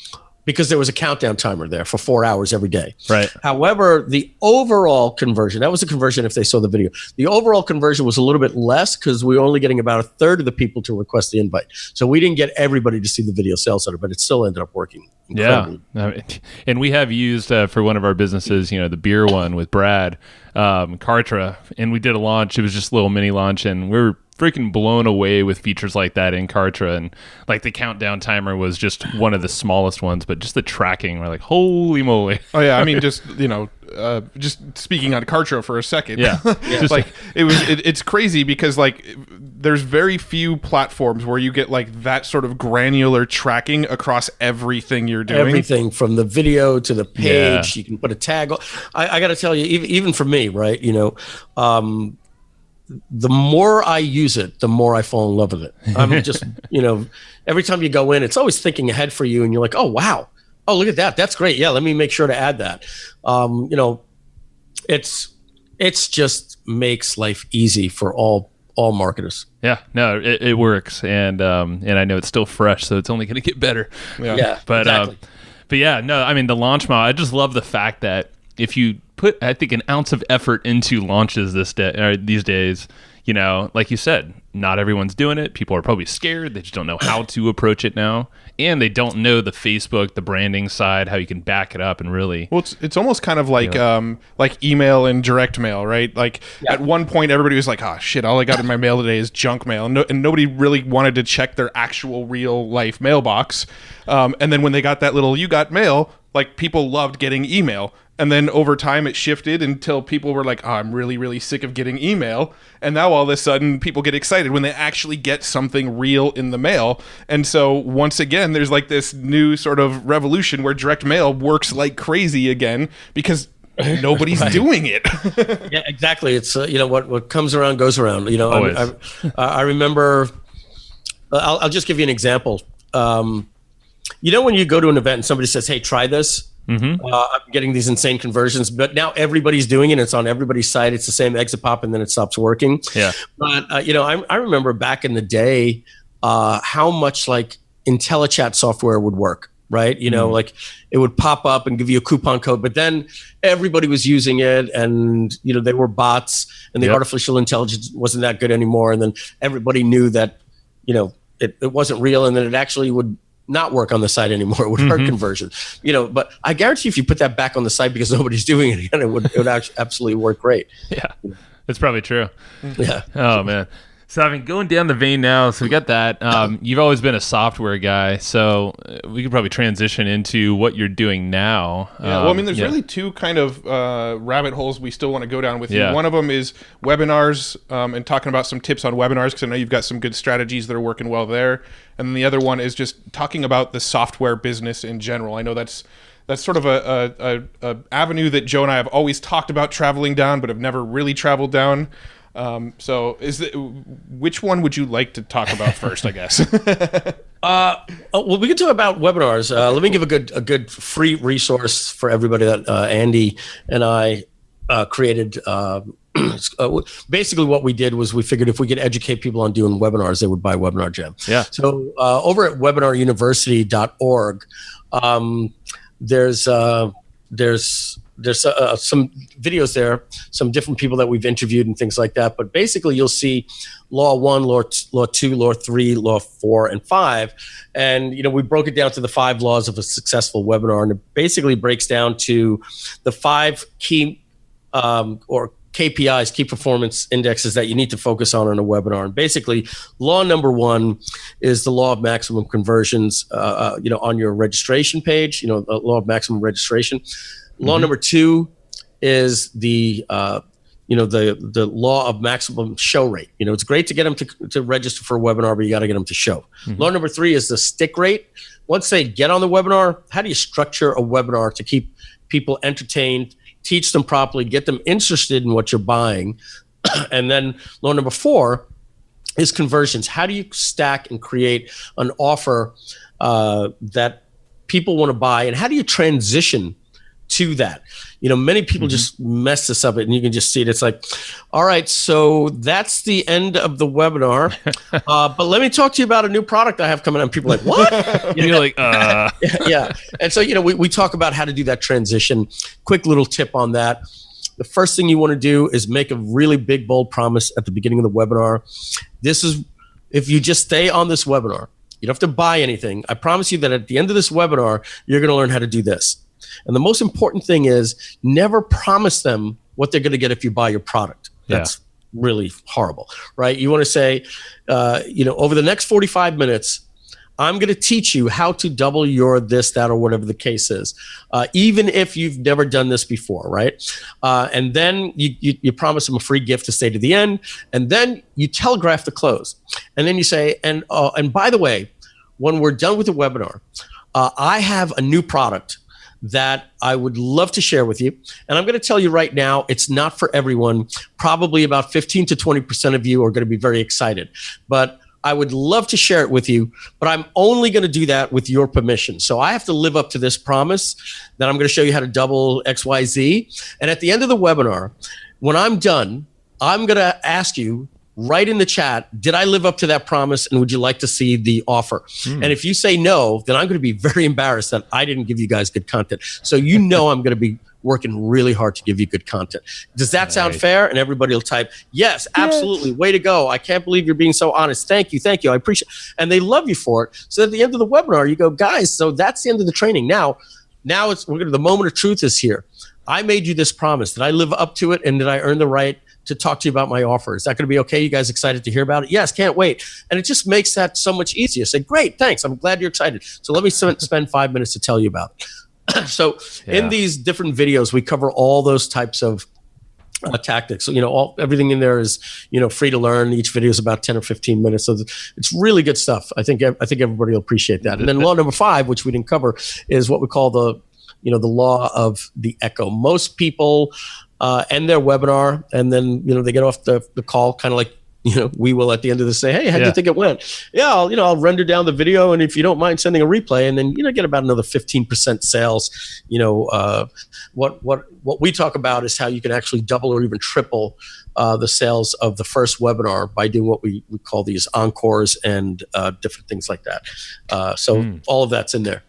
because there was a countdown timer there for 4 hours every day. Right. However, the overall conversion, that was the conversion if they saw the video. The overall conversion was a little bit less because we were only getting about a third of the people to request the invite. So we didn't get everybody to see the video sales center, but it still ended up working incredibly. Yeah. And we have used for one of our businesses, the beer one with Brad, Kartra, and we did a launch. It was just a little mini launch, and we were freaking blown away with features like that in Kartra, and like the countdown timer was just one of the smallest ones, but just the tracking, we're like, holy moly. Oh yeah, I mean, just just speaking on Kartra for a second. Yeah. Just like it's crazy because like there's very few platforms where you get like that sort of granular tracking across everything you're doing. Everything from the video to the page, you can put a tag. I got to tell you, even for me, right? The more I use it, the more I fall in love with it. I'm just, every time you go in, it's always thinking ahead for you, and you're like, oh wow, oh look at that, that's great. Yeah, let me make sure to add that. It's just makes life easy for all marketers. Yeah, no, it works, and I know it's still fresh, so it's only going to get better. Yeah, but exactly. But yeah, no, I mean the launch model. I just love the fact that if you put, I think, an ounce of effort into launches these days, like you said, not everyone's doing it. People are probably scared. They just don't know how to approach it now. And they don't know the Facebook, the branding side, how you can back it up and really. Well, it's almost kind of like email and direct mail, right? Like at one point, everybody was like, "Oh shit! All I got in my mail today is junk mail," and nobody really wanted to check their actual real life mailbox. And then when they got that little "you got mail," like people loved getting email. And then over time it shifted until people were like, oh, I'm really, really sick of getting email. And now all of a sudden people get excited when they actually get something real in the mail. And so once again, there's like this new sort of revolution where direct mail works like crazy again because nobody's doing it. Yeah, exactly. It's, what comes around goes around. I remember, I'll just give you an example. When you go to an event and somebody says, hey, try this. Mm-hmm. I'm getting these insane conversions, but now everybody's doing it. It's on everybody's site. It's the same exit pop, and then it stops working. Yeah. But I remember back in the day how much like IntelliChat software would work. Right. Like it would pop up and give you a coupon code, but then everybody was using it, and they were bots, and the artificial intelligence wasn't that good anymore. And then everybody knew that it wasn't real, and then it actually would not work on the site anymore. It would hurt conversion, but I guarantee if you put that back on the site because nobody's doing it again, it would actually absolutely work great. Yeah, that's probably true. Yeah. Oh man. So I mean, going down the vein now, so we got that. You've always been a software guy, so we could probably transition into what you're doing now. Yeah, well, I mean, there's really two kind of rabbit holes we still want to go down with you. Yeah. One of them is webinars and talking about some tips on webinars, because I know you've got some good strategies that are working well there. And then the other one is just talking about the software business in general. I know that's sort of a avenue that Joe and I have always talked about traveling down, but have never really traveled down. So which one would you like to talk about first, I guess? Well, we can talk about webinars. Let me give a good free resource for everybody that Andy and I created. Basically what we did was we figured if we could educate people on doing webinars, they would buy Webinar Jam. Yeah. So over at webinaruniversity.org, there's some videos there, some different people that we've interviewed and things like that. But basically, you'll see Law 1, Law 2, Law 3, Law 4, and 5. And, we broke it down to the 5 laws of a successful webinar. And it basically breaks down to the 5 key or KPIs, key performance indexes that you need to focus on a webinar. And basically, law number 1 is the law of maximum conversions, on your registration page, the law of maximum registration. Law number 2 is the law of maximum show rate. It's great to get them to register for a webinar, but you got to get them to show. Law number 3 is the stick rate. Once they get on the webinar, how do you structure a webinar to keep people entertained, teach them properly, get them interested in what you're buying? And then law number 4 is conversions. How do you stack and create an offer that people want to buy, and how do you transition to that. Many people just mess this up, and you can just see it. It's like, all right, so that's the end of the webinar. But let me talk to you about a new product I have coming out. And people are like, what? You're like, Yeah. And so, we talk about how to do that transition. Quick little tip on that. The first thing you want to do is make a really big, bold promise at the beginning of the webinar. If you just stay on this webinar, you don't have to buy anything. I promise you that at the end of this webinar, you're going to learn how to do this. And the most important thing is never promise them what they're going to get if you buy your product. That's really horrible, right? You want to say, over the next 45 minutes, I'm going to teach you how to double your this, that, or whatever the case is, even if you've never done this before, right? And then you promise them a free gift to stay to the end, and then you telegraph the close. And then you say, and by the way, when we're done with the webinar, I have a new product that I would love to share with you. And I'm going to tell you right now, it's not for everyone. Probably about 15 to 20% of you are going to be very excited. But I would love to share it with you, but I'm only going to do that with your permission. So I have to live up to this promise that I'm going to show you how to double XYZ. And at the end of the webinar, when I'm done, I'm going to ask you, write in the chat, did I live up to that promise, and would you like to see the offer? And if you say no, then I'm going to be very embarrassed that I didn't give you guys good content. So I'm going to be working really hard to give you good content. Does that sound fair? And everybody will type, yes, absolutely. Way to go. I can't believe you're being so honest. Thank you. I appreciate it. And they love you for it. So at the end of the webinar, you go, guys, so that's the end of the training. Now the moment of truth is here. I made you this promise. Did I live up to it? And did I earn the right to talk to you about my offer? Is that going to be okay? You guys excited to hear about it? Yes, can't wait. And it just makes that so much easier. Say, great, thanks. I'm glad you're excited. So let me spend 5 minutes to tell you about it. So in these different videos, we cover all those types of tactics. So, everything in there is, free to learn. Each video is about 10 or 15 minutes. So it's really good stuff. I think everybody will appreciate that. And then law number 5, which we didn't cover, is what we call the law of the echo. Most people end their webinar, and then they get off the call, kind of like we will at the end of this say, hey, how do you think it went? Yeah, I'll render down the video, and if you don't mind sending a replay, and then get about another 15% sales. What we talk about is how you can actually double or even triple the sales of the first webinar by doing what we call these encores and different things like that. So all of that's in there.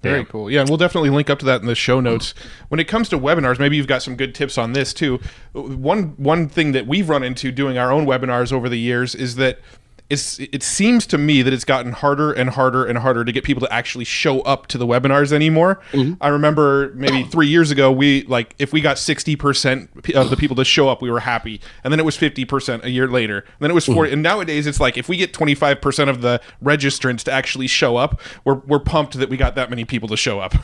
Very cool. Yeah, and we'll definitely link up to that in the show notes. When it comes to webinars, maybe you've got some good tips on this too. One thing that we've run into doing our own webinars over the years is that it seems to me that it's gotten harder and harder and harder to get people to actually show up to the webinars anymore. I remember maybe 3 years ago, if we got 60% of the people to show up, we were happy. And then it was 50% a year later. And then it was 40. And nowadays it's like, if we get 25% of the registrants to actually show up, we're pumped that we got that many people to show up.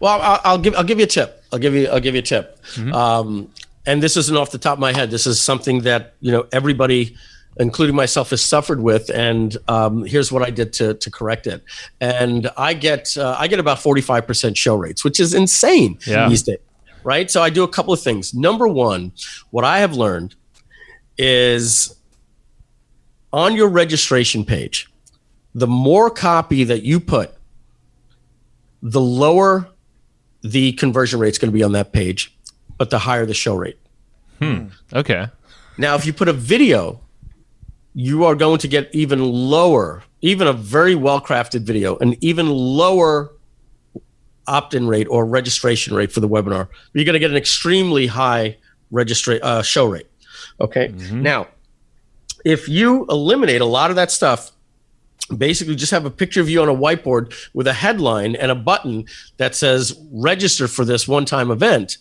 Well, I'll give you a tip. I'll give you a tip. And this isn't off the top of my head. This is something that, everybody, including myself, has suffered with, and here's what I did to correct it. And I get about 45% show rates, which is insane these days, right? So I do a couple of things. Number one, what I have learned is on your registration page, the more copy that you put, the lower the conversion rate is going to be on that page, but the higher the show rate. Okay. Now, if you put a video, you are going to get even lower, even a very well-crafted video, an even lower opt-in rate or registration rate for the webinar. You're going to get an extremely high show rate. Okay. Now, if you eliminate a lot of that stuff, basically just have a picture of you on a whiteboard with a headline and a button that says register for this one-time event,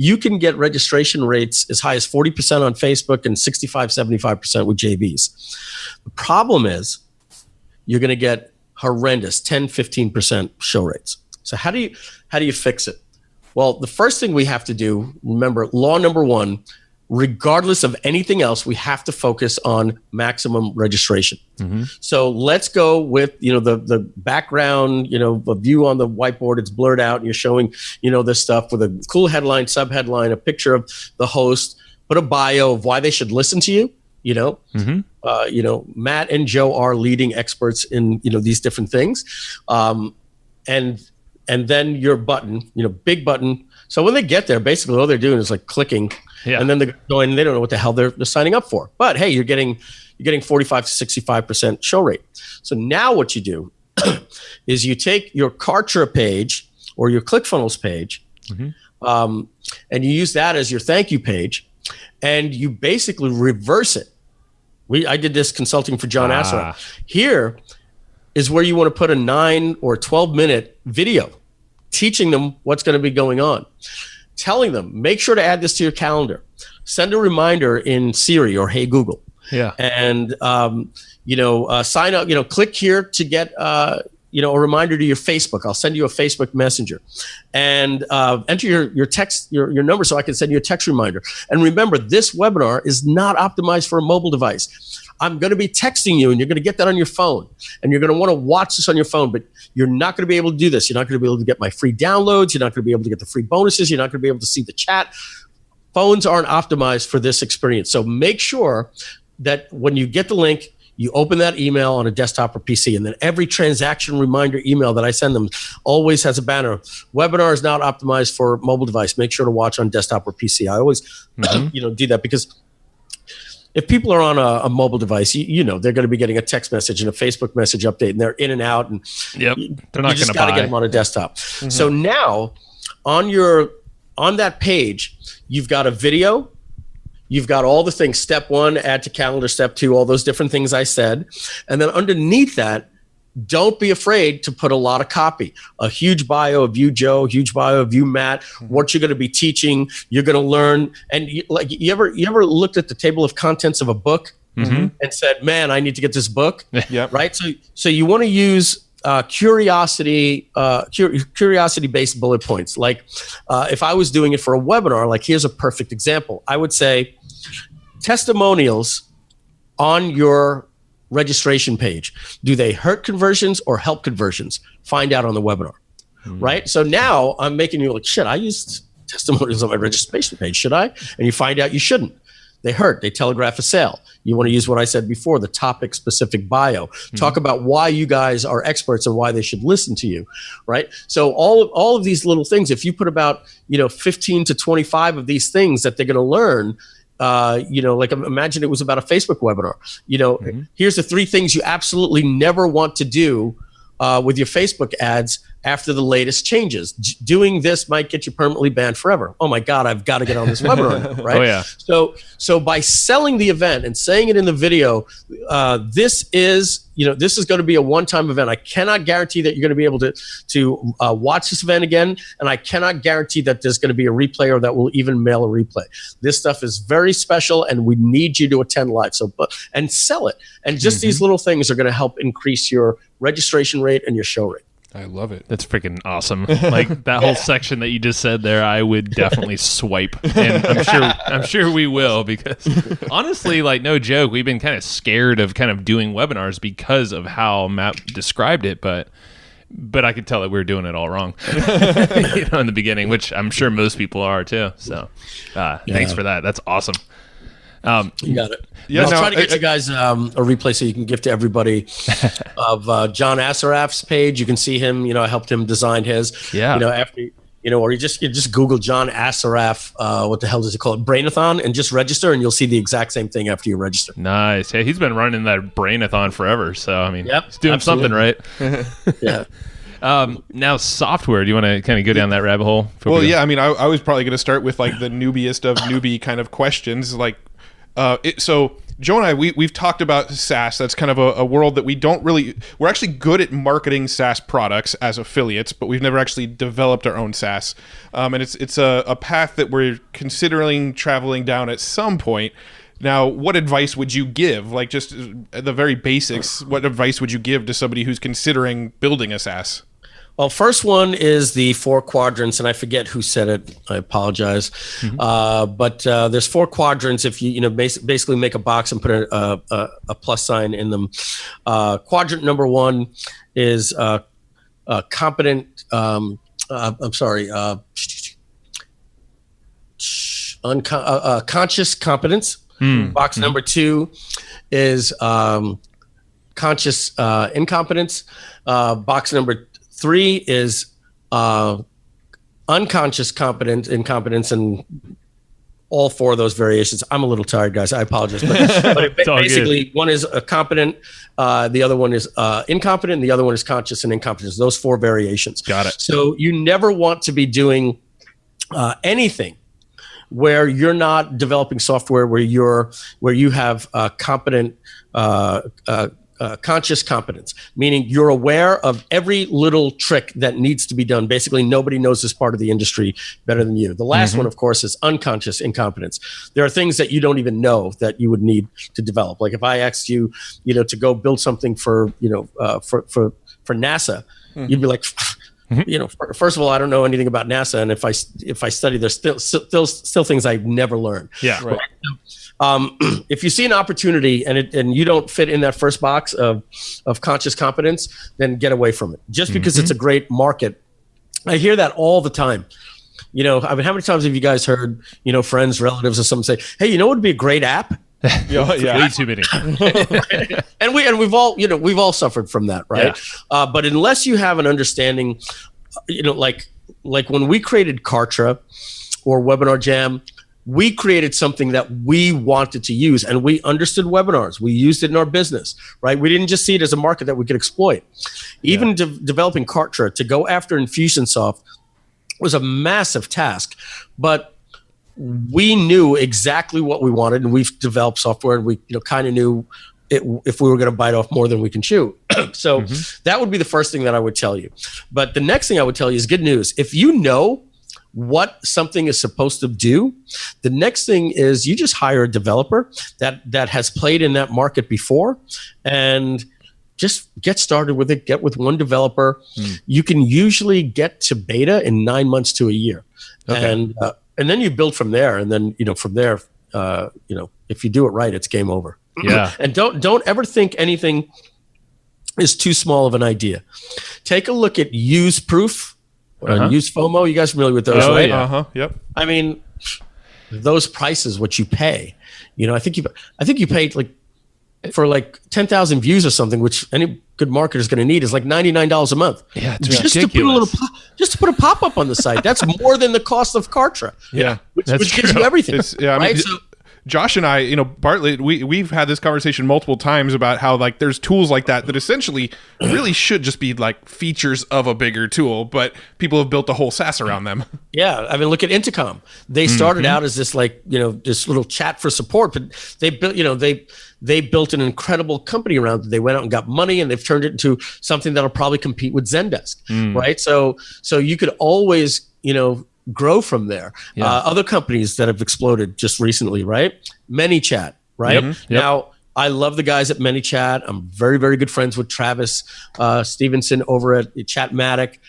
you can get registration rates as high as 40% on Facebook and 65, 75% with JVs. The problem is you're going to get horrendous 10, 15% show rates. So how do you fix it? Well, the first thing we have to do, remember, law number 1, regardless of anything else, we have to focus on maximum registration. So let's go with, the background, a view on the whiteboard, it's blurred out and you're showing, this stuff with a cool headline, subheadline, a picture of the host, put a bio of why they should listen to you. Matt and Joe are leading experts in, these different things. And then your button, big button, So when they get there, basically all they're doing is like clicking, and then they're going. They don't know what the hell they're signing up for. But hey, you're getting 45 to 65% show rate. So now what you do is you take your Kartra page or your ClickFunnels page, and you use that as your thank you page, and you basically reverse it. I did this consulting for John Asaraf. Here is where you want to put a 9 or 12-minute video teaching them what's going to be going on, telling them, make sure to add this to your calendar, send a reminder in Siri or Hey Google. Yeah. And, sign up, click here to get, a reminder to your Facebook. I'll send you a Facebook Messenger, and enter your text, your number, so I can send you a text reminder. And remember, this webinar is not optimized for a mobile device. I'm going to be texting you, and you're going to get that on your phone, and you're going to want to watch this on your phone, but you're not going to be able to do this. You're not going to be able to get my free downloads. You're not going to be able to get the free bonuses. You're not going to be able to see the chat. Phones aren't optimized for this experience. So make sure that when you get the link, you open that email on a desktop or PC, and then every transaction reminder email that I send them always has a banner. Webinar is not optimized for mobile device. Make sure to watch on desktop or PC. I always, do that, because if people are on a mobile device, they're going to be getting a text message and a Facebook message update, and they're in and out, and they're not going to just got to get them on a desktop. So now on that page, you've got a video. You've got all the things. Step 1, add to calendar. Step 2, all those different things I said. And then underneath that, don't be afraid to put a lot of copy. A huge bio of you, Joe, huge bio of you, Matt, what you're going to be teaching, you're going to learn. And you ever looked at the table of contents of a book and said, man, I need to get this book? Right? So you want to use curiosity-based bullet points. Like if I was doing it for a webinar, like here's a perfect example. I would say testimonials on your registration page. Do they hurt conversions or help conversions? Find out on the webinar, right? So now I'm making you like, shit, I used testimonials on my registration page. Should I? And you find out you shouldn't. They hurt. They telegraph a sale. You want to use what I said before, the topic-specific bio. Talk about why you guys are experts and why they should listen to you, right? So all of these little things, if you put about 15 to 25 of these things that they're going to learn, like imagine it was about a Facebook webinar. Here's the 3 things you absolutely never want to do with your Facebook ads after the latest changes. Doing this might get you permanently banned forever. Oh my God, I've got to get on this webinar, right? Oh yeah. So by selling the event and saying it in the video, this is going to be a one-time event. I cannot guarantee that you're going to be able to watch this event again, and I cannot guarantee that there's going to be a replay or that will even mail a replay. This stuff is very special, and we need you to attend live. And sell it. And just these little things are going to help increase your registration rate and your show rate. I love it. That's freaking awesome. Like that whole section that you just said there, I would definitely swipe, and I'm sure we will, because honestly, like no joke, we've been kind of scared of kind of doing webinars because of how Matt described it, but I could tell that we were doing it all wrong, in the beginning, which I'm sure most people are too. So, thanks for that. That's awesome. You got it. Yeah, I'll try to get you guys a replay so you can give to everybody of John Asaraf's page. You can see him. I helped him design his. Yeah. After or you just Google John Asaraf. What the hell does it call it? Brainathon, and just register, and you'll see the exact same thing after you register. Nice. Yeah, he's been running that Brainathon forever. So I mean, he's doing something right. Yeah. Now software, do you want to kind of go down that rabbit hole? Well, yeah. I mean, I was probably going to start with like the newbiest of newbie kind of questions, like. So Joe and I, we've talked about SaaS. That's kind of a world that we're actually good at marketing SaaS products as affiliates, but we've never actually developed our own SaaS. And it's a path that we're considering traveling down at some point. Now, what advice would you give? Like just the very basics, what advice would you give to somebody who's considering building a SaaS? Well, first one is the 4 quadrants, and I forget who said it. I apologize. But there's 4 quadrants. If you basically make a box and put a plus sign in them. Quadrant number 1 is competent. Conscious competence. Box number 2 is conscious incompetence. Box number 3 is unconscious incompetence, and all four of those variations. I'm a little tired, guys. I apologize. But basically, one is competent, the other one is incompetent, and the other one is conscious and incompetence. Those four variations. Got it. So you never want to be doing anything where you're not developing software where you have competent conscious competence, meaning you're aware of every little trick that needs to be done. Basically, nobody knows this part of the industry better than you. The last one, of course, is unconscious incompetence. There are things that you don't even know that you would need to develop. Like if I asked you, to go build something for NASA, you'd be like, first of all, I don't know anything about NASA, and if I study, there's still things I've never learned. Yeah. Right. If you see an opportunity and you don't fit in that first box of conscious competence, then get away from it. Just because it's a great market. I hear that all the time. How many times have you guys heard, friends, relatives, or someone say, "Hey, what would be a great app?" Way too many. and we've all suffered from that, right? Yeah. But unless you have an understanding, like when we created Kartra or Webinar Jam, we created something that we wanted to use, and we understood webinars. We used it in our business, right? We didn't just see it as a market that we could exploit. Even developing Kartra to go after Infusionsoft was a massive task, but we knew exactly what we wanted, and we've developed software, and we kind of knew if we were going to bite off more than we can chew. So that would be the first thing that I would tell you. But the next thing I would tell you is good news. If you know what something is supposed to do, the next thing is you just hire a developer that has played in that market before, and just get started with it. Get with one developer. You can usually get to beta in 9 months to a year. Okay. And then you build from there, and then from there, if you do it right, it's game over. Yeah. And don't ever think anything is too small of an idea. Take a look at Use Proof, Use FOMO. You guys familiar with those, right? Yeah. Yep. I mean, those prices, what you pay. I think you paid for 10,000 views or something, which any good marketer is going to need, is like $99 a month. Yeah, it's ridiculous. Just to put a pop-up on the site. That's more than the cost of Kartra. Yeah, which gives you everything. Right? Josh and I, Bartlett, we've had this conversation multiple times about how there's tools like that essentially really should just be features of a bigger tool, but people have built a whole SaaS around them. Yeah, I mean, look at Intercom. They started out as this this little chat for support, but they built they built an incredible company around it. They went out and got money, and they've turned it into something that'll probably compete with Zendesk, right? So you could always grow from there. Yeah. Other companies that have exploded just recently, right? ManyChat, right? Yep. Now, I love the guys at ManyChat. I'm very, very good friends with Travis Stevenson over at Chatmatic.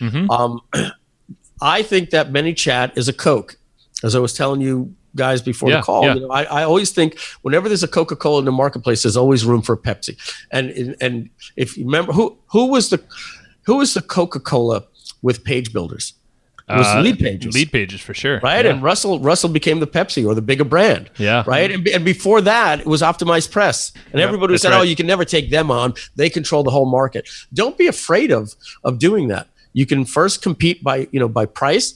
I think that ManyChat is a Coke, as I was telling you guys before the call. Yeah. I always think whenever there's a Coca-Cola in the marketplace, there's always room for a Pepsi. And if you remember, who was the Coca-Cola with page builders? It was Lead Pages. Lead Pages, for sure. Right? Yeah. And Russell became the Pepsi, or the bigger brand. Yeah. Right? And before that, it was Optimized Press. And everybody said, oh, you can never take them on. They control the whole market. Don't be afraid of doing that. You can first compete by price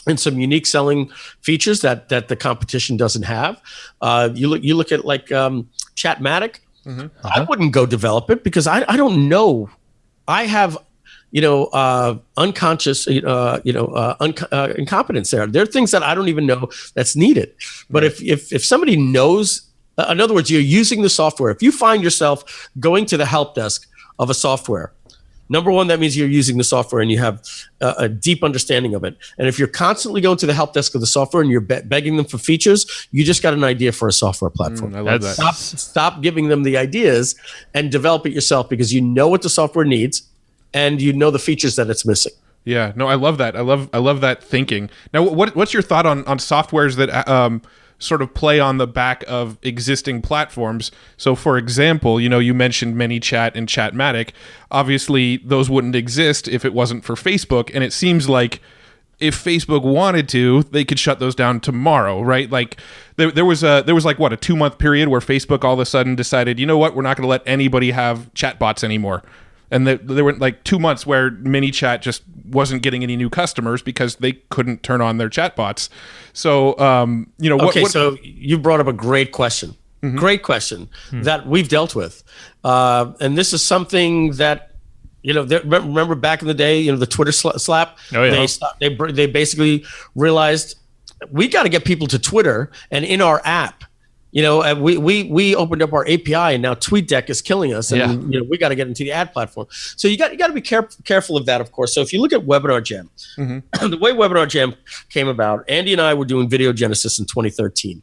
and some unique selling features that the competition doesn't have. You look at Chatmatic. I wouldn't go develop it because I don't know. I have unconscious, incompetence there. There are things that I don't even know that's needed. But if somebody knows, in other words, you're using the software. If you find yourself going to the help desk of a software, number one, that means you're using the software and you have a deep understanding of it. And if you're constantly going to the help desk of the software and you're begging them for features, you just got an idea for a software platform. I love that. Stop giving them the ideas and develop it yourself, because you know what the software needs and you know the features that it's missing. Yeah, no, I love that. I love that thinking. Now, what's your thought on softwares that sort of play on the back of existing platforms? So, for example, you mentioned ManyChat and Chatmatic. Obviously, those wouldn't exist if it wasn't for Facebook, and it seems like if Facebook wanted to, they could shut those down tomorrow, right? There was a 2-month period where Facebook all of a sudden decided, you know what, we're not going to let anybody have chatbots anymore. And there were like 2 months where ManyChat just wasn't getting any new customers because they couldn't turn on their chatbots. So, so you brought up a great question. Mm-hmm. Great question that we've dealt with. And this is something that, remember back in the day, the Twitter slap? Oh, yeah. They basically realized we got to get people to Twitter, and in our app, we opened up our API, and now TweetDeck is killing us, and we got to get into the ad platform. So you got to be careful of that, of course. So if you look at Webinar Jam, the way Webinar Jam came about, Andy and I were doing Video Genesis in 2013,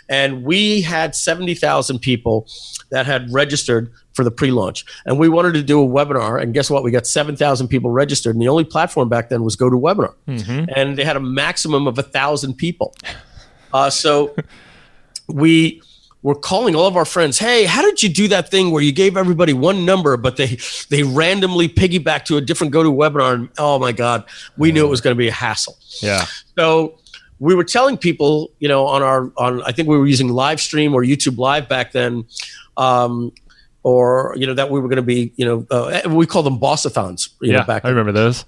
and we had 70,000 people that had registered for the pre-launch, and we wanted to do a webinar. And guess what? We got 7,000 people registered, and the only platform back then was GoToWebinar, and they had a maximum of 1,000 people. So we were calling all of our friends, hey, how did you do that thing where you gave everybody one number, but they randomly piggybacked to a different GoToWebinar? And oh my God, we knew it was going to be a hassle. Yeah. So we were telling people, I think we were using live stream or YouTube Live back then, or that we were going to be, we call them bossathons. Back then. I remember those.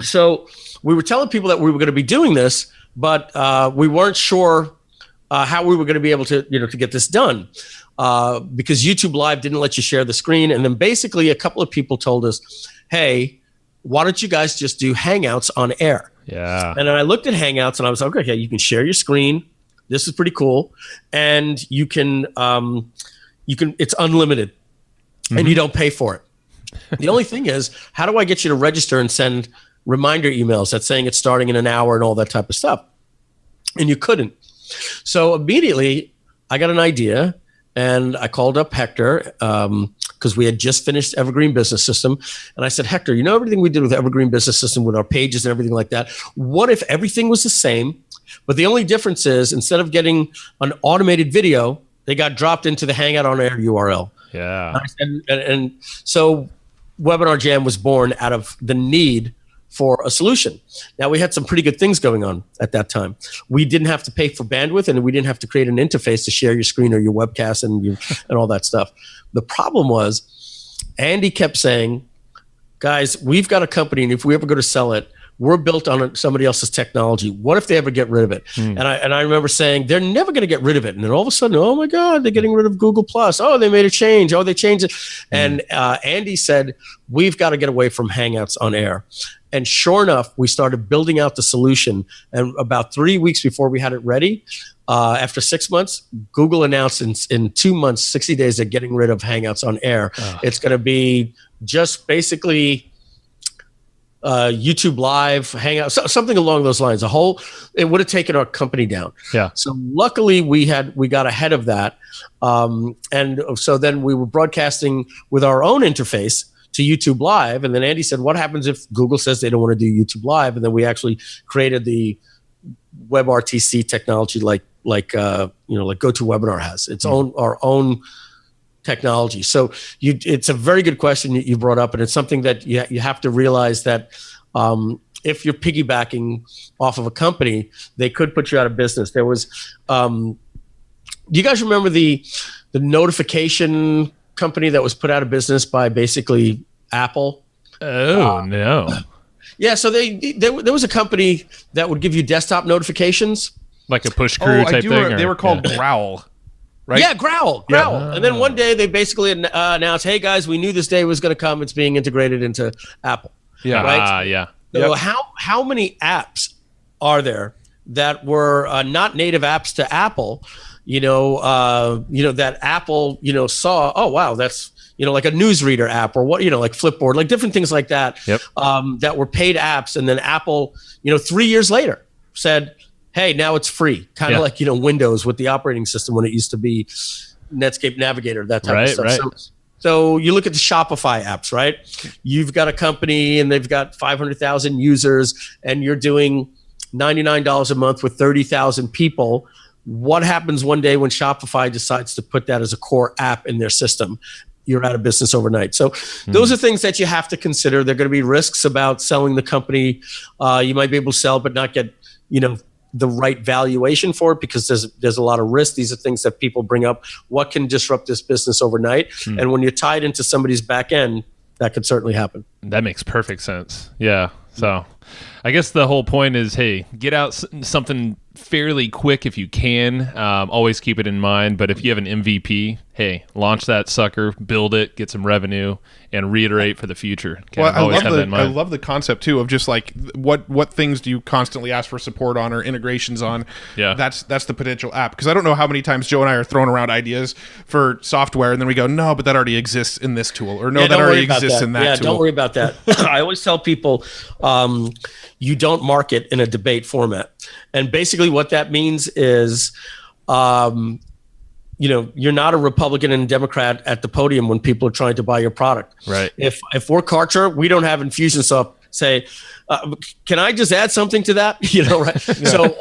So we were telling people that we were going to be doing this, but we weren't sure how we were going to be able to, to get this done, because YouTube Live didn't let you share the screen. And then basically a couple of people told us, hey, why don't you guys just do Hangouts on air? Yeah. And then I looked at Hangouts and I was like, okay, you can share your screen. This is pretty cool. And you can it's unlimited and you don't pay for it. The only thing is, how do I get you to register and send reminder emails that's saying it's starting in an hour and all that type of stuff? And you couldn't. So immediately I got an idea, and I called up Hector because we had just finished Evergreen Business System. And I said, Hector, everything we did with Evergreen Business System with our pages and everything like that, what if everything was the same, but the only difference is instead of getting an automated video, they got dropped into the Hangout on Air URL. Yeah. And so Webinar Jam was born out of the need for a solution. Now, we had some pretty good things going on at that time. We didn't have to pay for bandwidth, and we didn't have to create an interface to share your screen or your webcast and all that stuff. The problem was Andy kept saying, guys, we've got a company, and if we ever go to sell it, we're built on somebody else's technology. What if they ever get rid of it? And I remember saying, they're never going to get rid of it. And then all of a sudden, oh my God, they're getting rid of Google Plus. Oh, they made a change. Oh, they changed it. And Andy said, we've got to get away from Hangouts on Air. And sure enough, we started building out the solution. And about 3 weeks before we had it ready, after 6 months, Google announced in 2 months, 60 days, they're getting rid of Hangouts on Air. It's going to be just basically YouTube Live, Hangout, something along those lines. It would have taken our company down. Yeah. So luckily we got ahead of that. And so then we were broadcasting with our own interface to YouTube Live. And then Andy said, what happens if Google says they don't want to do YouTube Live? And then we actually created the WebRTC technology like GoToWebinar has its our own technology. So it's a very good question you brought up, and it's something that you have to realize that if you're piggybacking off of a company, they could put you out of business. There was, do you guys remember the notification company that was put out of business by basically Apple? Oh, no. Yeah, so there was a company that would give you desktop notifications. Like a push crew type thing? They were called Growl. Right? Yeah, Growl. Yeah. And then one day they basically announced, hey guys, we knew this day was going to come. It's being integrated into Apple. Yeah. Right? Yeah. So how many apps are there that were not native apps to Apple, that Apple, saw, oh, wow, that's, like a newsreader app or what, like Flipboard, like different things like that, that were paid apps. And then Apple, 3 years later said, hey, now it's free. Kind of like, Windows with the operating system when it used to be Netscape Navigator, that type of stuff. Right. So you look at the Shopify apps, right? You've got a company and they've got 500,000 users and you're doing $99 a month with 30,000 people. What happens one day when Shopify decides to put that as a core app in their system? You're out of business overnight. So those are things that you have to consider. There are going to be risks about selling the company. You might be able to sell but not get, the right valuation for it because there's a lot of risk. These are things that people bring up. What can disrupt this business overnight? And when you're tied into somebody's back end, that could certainly happen. That makes perfect sense. Yeah. So I guess the whole point is, hey, get out something fairly quick if you can. Always keep it in mind. But if you have an MVP, hey, launch that sucker, build it, get some revenue, and reiterate for the future. Well, I love the concept too of just like what things do you constantly ask for support on or integrations on. Yeah, that's the potential app, because I don't know how many times Joe and I are throwing around ideas for software and then we go, no, but that already exists in this tool, or no, that already exists in that tool. Don't worry about that. I always tell people, you don't market in a debate format, and basically what that means is, you're not a Republican and a Democrat at the podium when people are trying to buy your product. Right. If we're Kartra, we don't have Infusionsoft say, can I just add something to that? Right. Yeah. So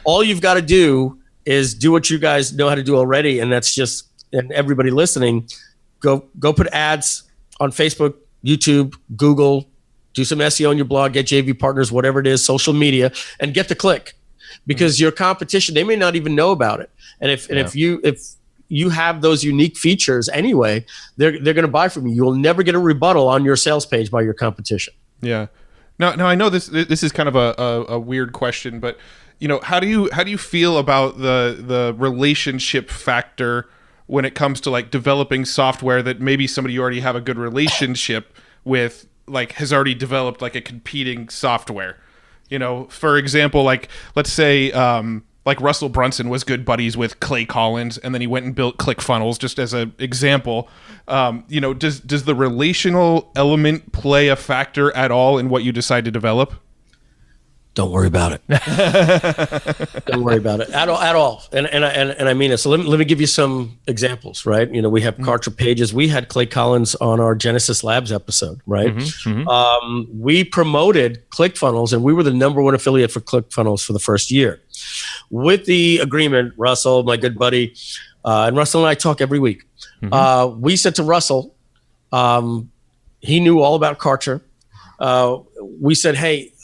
all you've got to do is do what you guys know how to do already, and that's just, and everybody listening, go put ads on Facebook, YouTube, Google, do some SEO on your blog, get JV partners, whatever it is, social media, and get the click. Because your competition, they may not even know about it. And if you have those unique features anyway, they're going to buy from you. You'll never get a rebuttal on your sales page by your competition. Yeah. Now I know this is kind of a weird question, but how do you feel about the relationship factor when it comes to like developing software that maybe somebody you already have a good relationship with, like, has already developed like a competing software? For example, like, let's say like Russell Brunson was good buddies with Clay Collins, and then he went and built ClickFunnels, just as an example. Does the relational element play a factor at all in what you decide to develop? Don't worry about it. Don't worry about it at all. And I mean it. So let me give you some examples, right? We have Kartra pages. We had Clay Collins on our Genesis Labs episode, right? We promoted ClickFunnels, and we were the #1 affiliate for ClickFunnels for the first year. With the agreement, Russell, my good buddy, and Russell and I talk every week. We said to Russell, he knew all about Kartra. We said, hey,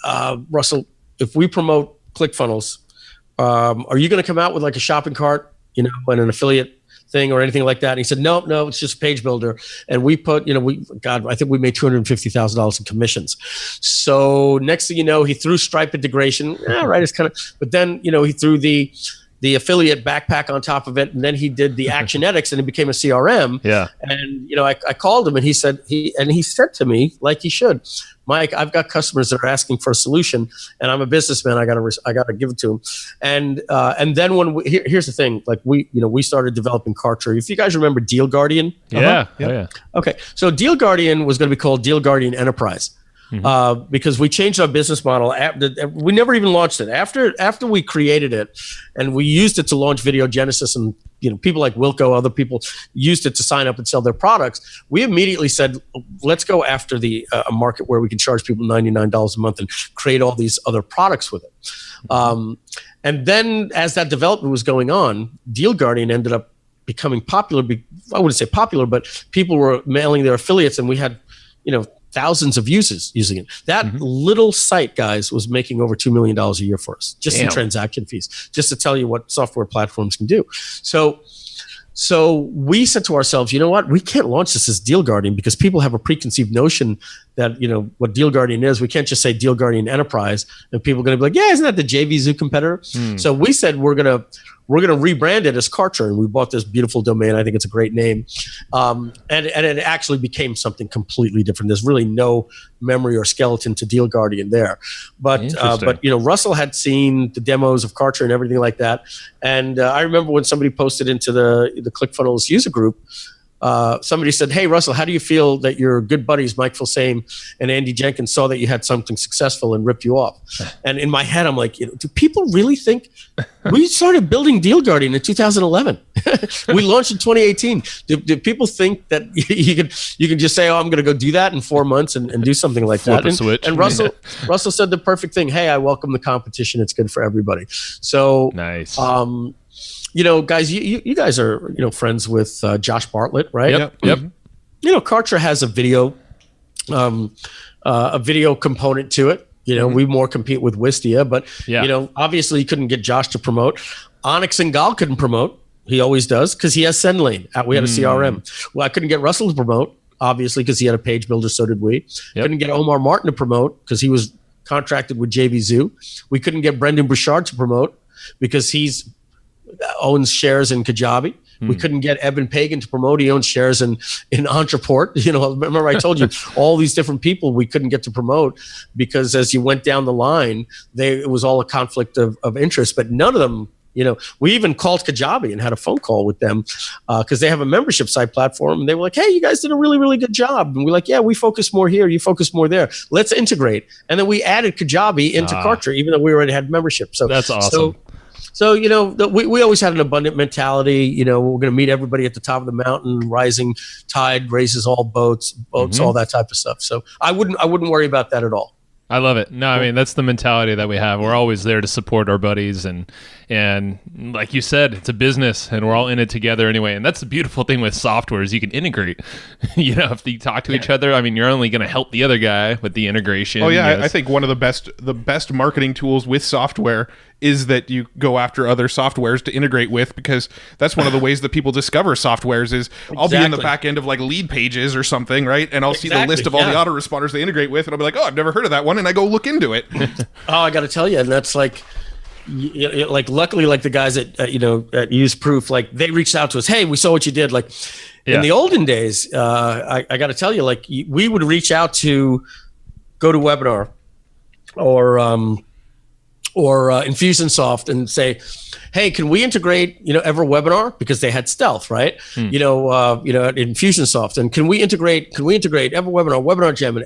Russell, if we promote ClickFunnels, are you going to come out with like a shopping cart, and an affiliate thing or anything like that? And he said, no, it's just a page builder. And we put, I think we made $250,000 in commissions. So next thing you know, he threw Stripe integration. Right, it's kind of, but then, he threw the affiliate backpack on top of it, and then he did the Actionetics, and it became a CRM. Yeah. And I called him, and he said to me, like he should, Mike, I've got customers that are asking for a solution, and I'm a businessman. I gotta give it to them. And then here's the thing, like we started developing Kartra. If you guys remember Deal Guardian, yeah. Oh, yeah. Okay, so Deal Guardian was going to be called Deal Guardian Enterprise. Because we changed our business model. We never even launched it. After we created it, and we used it to launch Video Genesis, and people like Wilco, other people used it to sign up and sell their products. We immediately said, let's go after the a market where we can charge people $99 a month and create all these other products with it. And then as that development was going on, Deal Guardian ended up becoming popular. I wouldn't say popular, but people were mailing their affiliates, and we had thousands of users using it. That little site, guys, was making over $2 million a year for us, just in transaction fees, just to tell you what software platforms can do. So we said to ourselves, you know what? We can't launch this as Deal Guardian because people have a preconceived notion that, what Deal Guardian is. We can't just say Deal Guardian Enterprise, and people are going to be like, yeah, isn't that the JVZoo competitor? So we said we're going to rebrand it as Kartra, and we bought this beautiful domain. I think it's a great name. And it actually became something completely different. There's really no memory or skeleton to Deal Guardian there. But Russell had seen the demos of Kartra and everything like that. And I remember when somebody posted into the ClickFunnels user group, somebody said, hey, Russell, how do you feel that your good buddies, Mike Filsaime and Andy Jenkins, saw that you had something successful and ripped you off? And in my head, I'm like, do people really think we started building Deal Guardian in 2011? We launched in 2018. Do people think that you can just say, oh, I'm going to go do that in 4 months and do something like Flip that? A switch. And Russell said the perfect thing. Hey, I welcome the competition. It's good for everybody. So nice. Guys, you guys are, friends with Josh Bartlett, right? Yep. Kartra has a video component to it. We more compete with Wistia, but obviously you couldn't get Josh to promote. Onyx and Gal couldn't promote. He always does because he has SendLane. We had a CRM. Well, I couldn't get Russell to promote. obviously, because he had a page builder. So did we. Yep. Couldn't get Omar Martin to promote because he was contracted with JV Zoo. We couldn't get Brendan Bouchard to promote because he's owns shares in Kajabi. We couldn't get Evan Pagan to promote. He owns shares in Entreport. You know, remember I told you all these different people we couldn't get to promote because as you went down the line, it was all a conflict of interest. But none of them, you know, we even called Kajabi and had a phone call with them because they have a membership site platform. And they were like, hey, you guys did a really, really good job. And we're like, yeah, we focus more here. You focus more there. Let's integrate. And then we added Kajabi into Kartra, even though we already had membership. So that's awesome. So, you know, we always had an abundant mentality. You know, we're going to meet everybody at the top of the mountain. Rising tide raises all boats, all that type of stuff. So I wouldn't worry about that at all. I love it. No, I mean, that's the mentality that we have. We're always there to support our buddies. And like you said, it's a business and we're all in it together anyway. And that's the beautiful thing with software is you can integrate. You know, if you talk to each other, I mean, you're only going to help the other guy with the integration. Oh, yeah. I think one of the best marketing tools with software is that you go after other softwares to integrate with, because that's one of the ways that people discover softwares is I'll be in the back end of like Lead Pages or something, right? And I'll see the list of all the autoresponders they integrate with, and I'll be like, oh, I've never heard of that one, and I go look into it. Oh, I got to tell you, and that's like luckily, like the guys at Use Proof, like they reached out to us. Hey, we saw what you did. Like in the olden days, I got to tell you, like we would reach out to GoToWebinar or Infusionsoft and say, hey, can we integrate, EverWebinar, because they had Stealth, right? At Infusionsoft, and can we integrate EverWebinar, Webinar Gem, and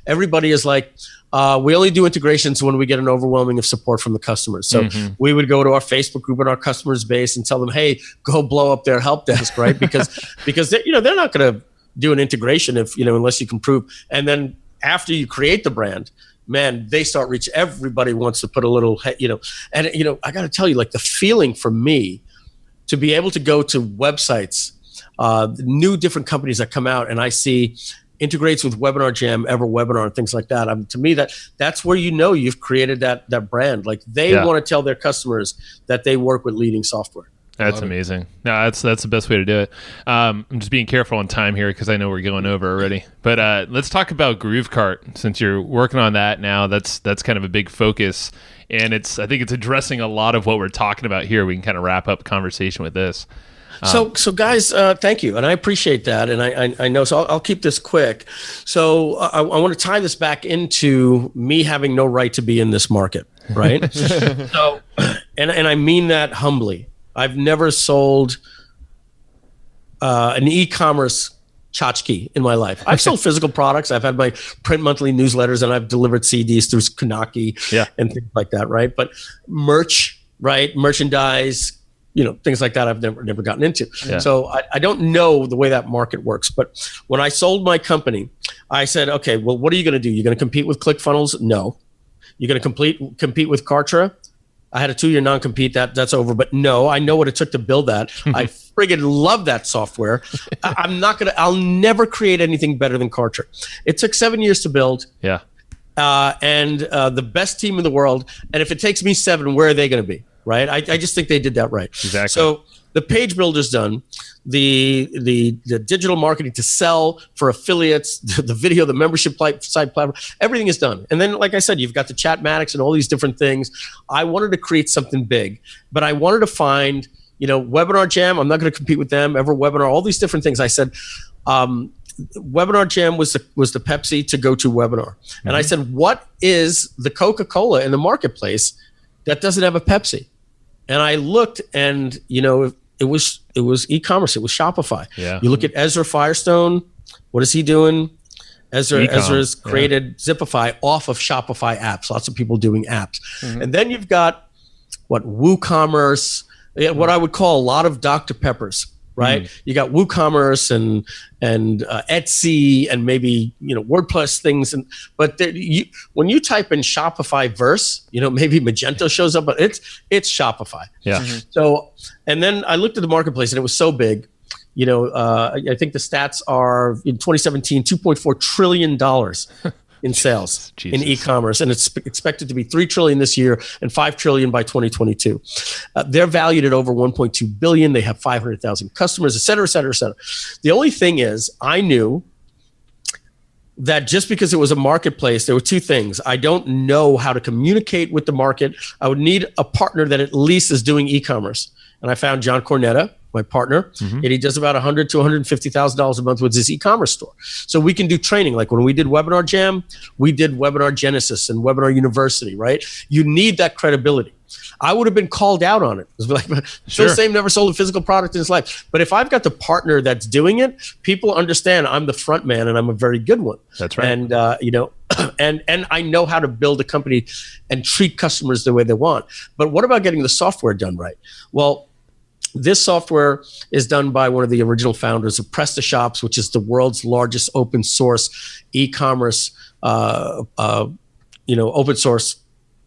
everybody is like, we only do integrations when we get an overwhelming of support from the customers. So we would go to our Facebook group and our customers base and tell them, hey, go blow up their help desk, right? Because they're not going to do an integration unless you can prove. And then after you create the brand, man, they start reaching. Everybody wants to put a little, and I got to tell you, like the feeling for me to be able to go to websites, new different companies that come out, and I see integrates with Webinar Jam, EverWebinar, and things like that. To me, that's where you've created that brand. Like they want to tell their customers that they work with leading software. That's amazing. No, that's the best way to do it. I'm just being careful on time here because I know we're going over already. But let's talk about GrooveCart, since you're working on that now. That's kind of a big focus, and I think it's addressing a lot of what we're talking about here. We can kind of wrap up conversation with this. So guys, thank you, and I appreciate that, and I know. So I'll keep this quick. So I want to tie this back into me having no right to be in this market, right? So, and I mean that humbly. I've never sold an e-commerce tchotchke in my life. I've sold physical products. I've had my print monthly newsletters, and I've delivered CDs through Kanaki and things like that, right? But merch, right? Merchandise, things like that I've never gotten into. Yeah. So I don't know the way that market works. But when I sold my company, I said, okay, well, what are you going to do? You're going to compete with ClickFunnels? No. You're going to compete with Kartra? I had a 2-year non-compete. That's over. But no, I know what it took to build that. I friggin' love that software. I'll never create anything better than Kartra. It took 7 years to build. Yeah. And the best team in the world. And if it takes me 7, where are they going to be? Right. I just think they did that right. Exactly. So the page builder's done, the digital marketing to sell for affiliates, the video, the membership site platform, everything is done. And then, like I said, you've got the Chatmatics and all these different things. I wanted to create something big, but I wanted to find, Webinar Jam. I'm not going to compete with them. EverWebinar, all these different things. I said, Webinar Jam was the Pepsi to go to webinar. And I said, what is the Coca-Cola in the marketplace that doesn't have a Pepsi? And I looked, and it was e-commerce. It was Shopify. Yeah. You look at Ezra Firestone. What is he doing? Ezra's created Zipify off of Shopify apps. Lots of people doing apps. And then you've got WooCommerce, what I would call a lot of Dr. Peppers. Right, you got WooCommerce and Etsy and maybe WordPress things, but when you type in Shopify verse, maybe Magento shows up, but it's Shopify. Yeah. So, and then I looked at the marketplace, and it was so big. I think the stats are in 2017, $2.4 trillion in sales in e-commerce, and it's expected to be $3 trillion this year and $5 trillion by 2022. They're valued at over $1.2 billion. They have 500,000 customers, et cetera, et cetera, et cetera. The only thing is, I knew that just because it was a marketplace, there were two things. I don't know how to communicate with the market. I would need a partner that at least is doing e-commerce. And I found John Cornetta, my partner, and he does about $100,000 to $150,000 a month with his e-commerce store. So we can do training. Like when we did Webinar Jam, we did Webinar Genesis and Webinar University, right? You need that credibility. I would have been called out on it. It was like, Filsaime never sold a physical product in his life. But if I've got the partner that's doing it, people understand I'm the front man and I'm a very good one. That's right. And, and I know how to build a company and treat customers the way they want. But what about getting the software done right? Well, this software is done by one of the original founders of PrestaShops, which is the world's largest open source e-commerce, open source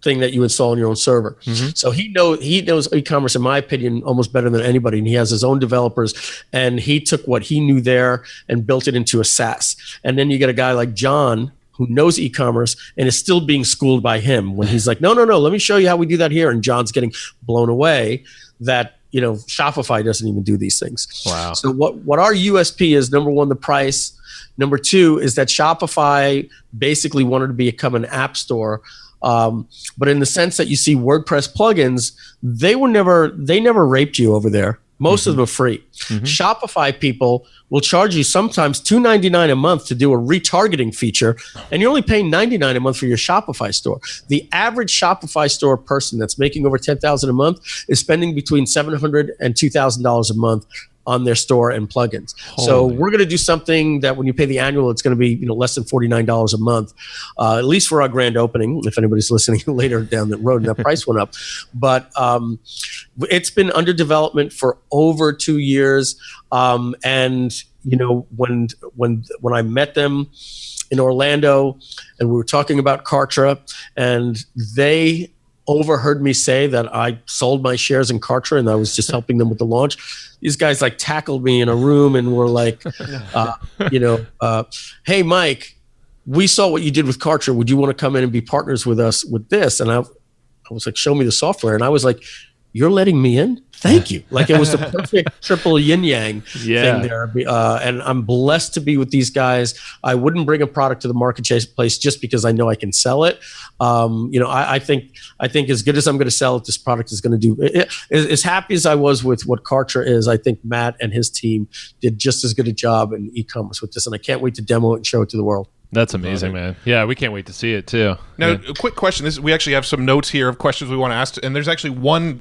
thing that you install on your own server. So he knows e-commerce, in my opinion, almost better than anybody. And he has his own developers, and he took what he knew there and built it into a SaaS. And then you get a guy like John, who knows e-commerce and is still being schooled by him when he's like, no, let me show you how we do that here. And John's getting blown away that, Shopify doesn't even do these things. Wow. So what our USP is, number one, the price. Number two is that Shopify basically wanted to become an app store. But in the sense that you see WordPress plugins, they never raped you over there. Most of them are free. Shopify people will charge you sometimes $2.99 a month to do a retargeting feature, and you're only paying $99 a month for your Shopify store. The average Shopify store person that's making over $10,000 a month is spending between $700 and $2,000 a month on their store and plugins. So we're going to do something that when you pay the annual, it's going to be less than $49 a month, at least for our grand opening. If anybody's listening later down the road, and that price went up, but it's been under development for over 2 years. And when I met them in Orlando, and we were talking about Kartra, and they overheard me say that I sold my shares in Kartra and I was just helping them with the launch. These guys tackled me in a room and were like, hey, Mike, we saw what you did with Kartra. Would you want to come in and be partners with us with this? And I was like, show me the software. And I was like, you're letting me in? Thank you. Like it was the perfect triple yin yang thing there. And I'm blessed to be with these guys. I wouldn't bring a product to the marketplace just because I know I can sell it. I think as good as I'm going to sell it, this product is going to do it. As happy as I was with what Kartra is, I think Matt and his team did just as good a job in e-commerce with this. And I can't wait to demo it and show it to the world. That's amazing, man. Yeah, we can't wait to see it too. Now, a quick question. We actually have some notes here of questions we want to ask, and there's actually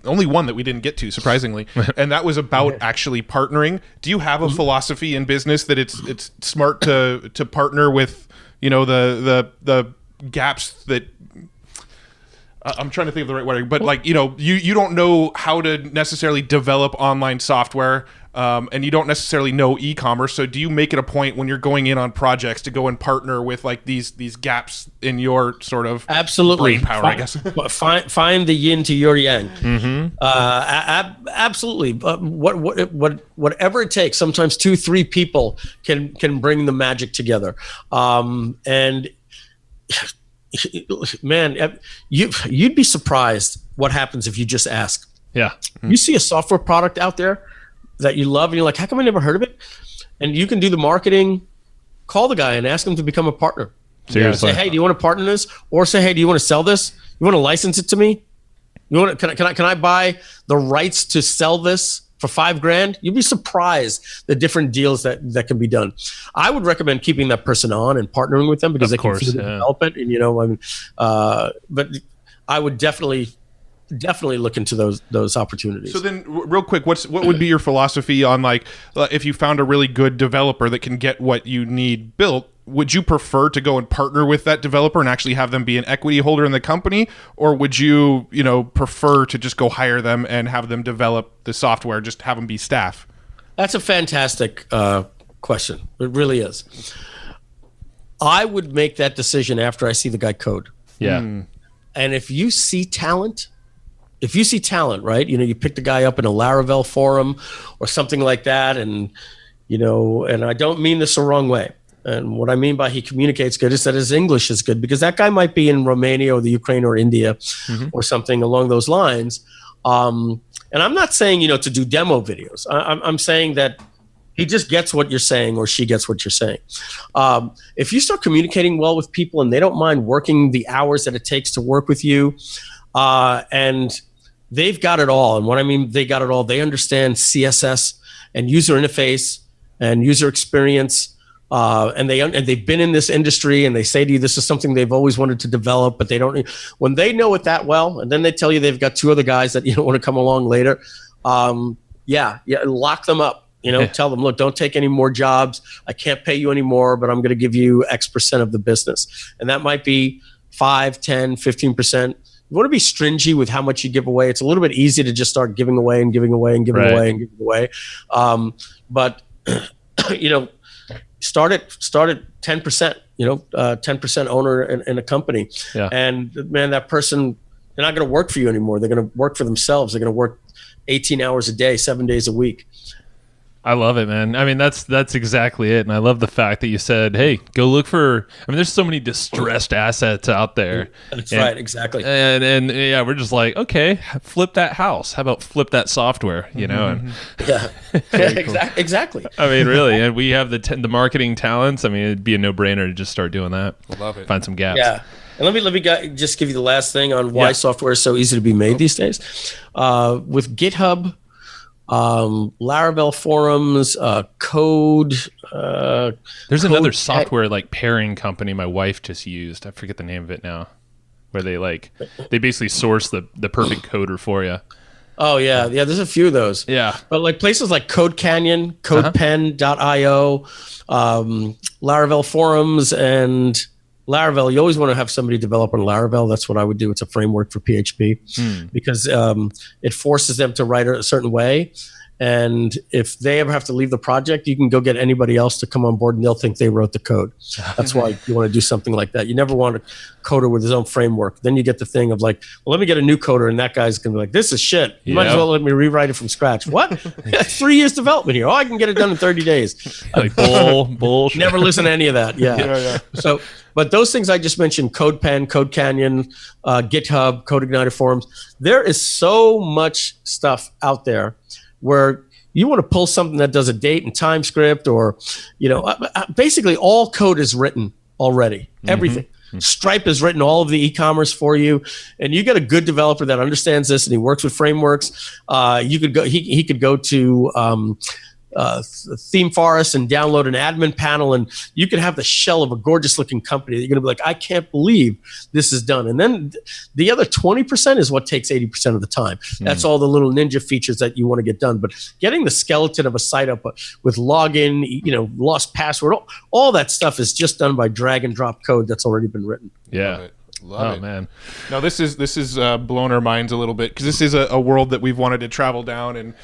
only one that we didn't get to, surprisingly, and that was about actually partnering. Do you have a philosophy in business that it's smart to partner with, the gaps that I'm trying to think of the right wording, but you don't know how to necessarily develop online software. And you don't necessarily know e-commerce, so do you make it a point when you're going in on projects to go and partner with these gaps in your sort of absolutely brain power? I guess find the yin to your yang. Absolutely, whatever it takes. Sometimes 2-3 people can bring the magic together, and man, you'd be surprised what happens if you just ask. Yeah, you see a software product out there that you love and you're like, how come I never heard of it? And you can do the marketing, call the guy and ask him to become a partner. Seriously. Say, hey, do you want to partner in this? Or say, hey, do you want to sell this? You want to license it to me? Can I buy the rights to sell this for $5,000? You'd be surprised the different deals that can be done. I would recommend keeping that person on and partnering with them because they can see the development. And but I would definitely look into those opportunities. So then, real quick, what would be your philosophy on if you found a really good developer that can get what you need built? Would you prefer to go and partner with that developer and actually have them be an equity holder in the company, or would you prefer to just go hire them and have them develop the software, just have them be staff? That's a fantastic question. It really is. I would make that decision after I see the guy code. Yeah. And if you see talent, right? You pick the guy up in a Laravel forum or something like that, and and I don't mean this the wrong way. And what I mean by he communicates good is that his English is good, because that guy might be in Romania or the Ukraine or India or something along those lines. And I'm not saying to do demo videos. I'm saying that He just gets what you're saying, or she gets what you're saying. If you start communicating well with people and they don't mind working the hours that it takes to work with you, and they've got it all. And what I mean, they got it all. They understand CSS and user interface and user experience. And they've been in this industry, and they say to you, this is something they've always wanted to develop, but they don't. When they know it that well, and then they tell you they've got 2 other guys that want to come along later, lock them up. Tell them, look, don't take any more jobs. I can't pay you anymore, but I'm going to give you X% of the business. And that might be 5, 10, 15%. You want to be stringy with how much you give away. It's a little bit easy to just start giving away and giving away and giving away and giving away. But, start at 10%, 10% owner in a company. Yeah. And man, that person, they're not going to work for you anymore. They're going to work for themselves. They're going to work 18 hours a day, 7 days a week. I love it, man. I mean, that's exactly it. And I love the fact that you said, hey, go look for, there's so many distressed assets out there. That's right. Exactly. And yeah, we're just like, okay, flip that house. How about flip that software, And exactly. I mean, really. And we have the marketing talents. I mean, it'd be a no-brainer to just start doing that. Love it. Find some gaps. Yeah. And let me just give you the last thing on why software is so easy to be made these days. With GitHub, Laravel forums, code. There's another software like pairing company my wife just used. I forget the name of it now, where they basically source the perfect coder for you. Oh yeah. There's a few of those. Yeah, but like places like Code Canyon, CodePen.io, Laravel forums, and Laravel, you always want to have somebody develop on Laravel. That's what I would do. It's a framework for PHP because it forces them to write a certain way. And if they ever have to leave the project, you can go get anybody else to come on board and they'll think they wrote the code. That's why you want to do something like that. You never want a coder with his own framework. Then you get the thing of like, well, let me get a new coder, and that guy's going to be like, this is shit. You might as well let me rewrite it from scratch. What? 3 years development here. Oh, I can get it done in 30 days. Like bullshit. Never listen to any of that. Yeah. So, but those things I just mentioned, CodePen, Code Canyon, GitHub, CodeIgniter forums, there is so much stuff out there where you want to pull something that does a date and time script, or, basically all code is written already, everything. Stripe has written all of the e-commerce for you, and you get a good developer that understands this and he works with frameworks. You could go, he could go to Theme Forest and download an admin panel, and you could have the shell of a gorgeous looking company that you're going to be like, I can't believe this is done. And then the other 20% is what takes 80% of the time. That's all the little ninja features that you want to get done. But getting the skeleton of a site up with login, lost password, all that stuff is just done by drag and drop code that's already been written. Yeah. Love it, man. Now this is blown our minds a little bit, because this is a world that we've wanted to travel down, and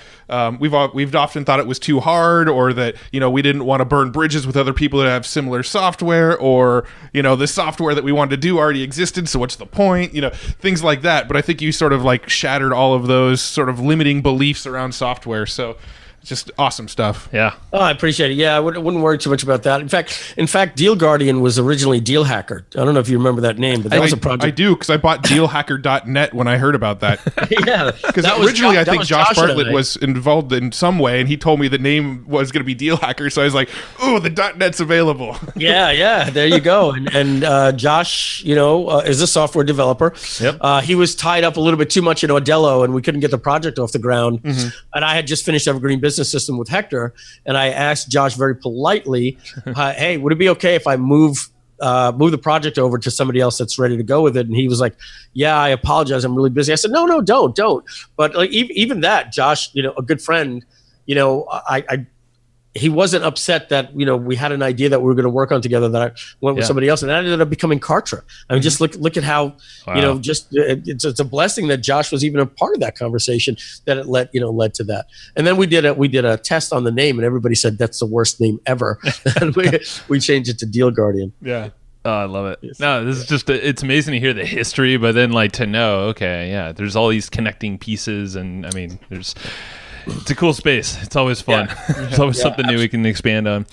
we've often thought it was too hard, or that we didn't want to burn bridges with other people that have similar software, or the software that we wanted to do already existed, so what's the point? Things like that. But I think you sort of like shattered all of those sort of limiting beliefs around software. So just awesome stuff. Yeah. Oh, I appreciate it. Yeah, I wouldn't worry too much about that. In fact, Deal Guardian was originally Deal Hacker. I don't know if you remember that name, but that was a project. I do, because I bought dealhacker.net when I heard about that. Yeah. Because originally I think Josh Bartlett was involved in some way, and he told me the name was going to be Deal Hacker, so I was like, ooh, the .net's available. Yeah. There you go. And Josh, is a software developer. Yep. He was tied up a little bit too much in Odello, and we couldn't get the project off the ground. And I had just finished Evergreen Business System with Hector, and I asked Josh very politely, hey, would it be okay if I move the project over to somebody else that's ready to go with it? And he was like, yeah, I apologize, I'm really busy. I said, no, don't. But like even that, Josh, a good friend, he wasn't upset that we had an idea that we were going to work on together, that I went with somebody else, and that ended up becoming Kartra. I mean, just look at how it's a blessing that Josh was even a part of that conversation, that it led to that. And then we did a test on the name, and everybody said that's the worst name ever, and we changed it to Deal Guardian. Yeah. Oh, I love it. No, this is just it's amazing to hear the history, but then to know, okay, yeah, there's all these connecting pieces, and I mean, it's a cool space. It's always fun. There's always something new we can expand on.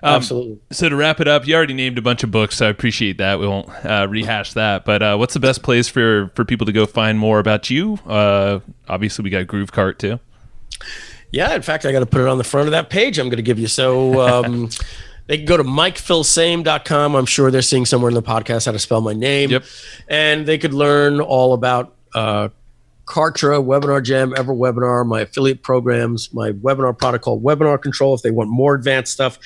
Absolutely. So to wrap it up, you already named a bunch of books, so I appreciate that. We won't rehash that. But what's the best place for people to go find more about you? Obviously, we got Groovecart too. Yeah, in fact, I got to put it on the front of that page I'm going to give you. So they can go to MikeFilsaime.com. I'm sure they're seeing somewhere in the podcast how to spell my name. Yep. And they could learn all about Kartra, Webinar Jam, EverWebinar, my affiliate programs, my webinar product called Webinar Control if they want more advanced stuff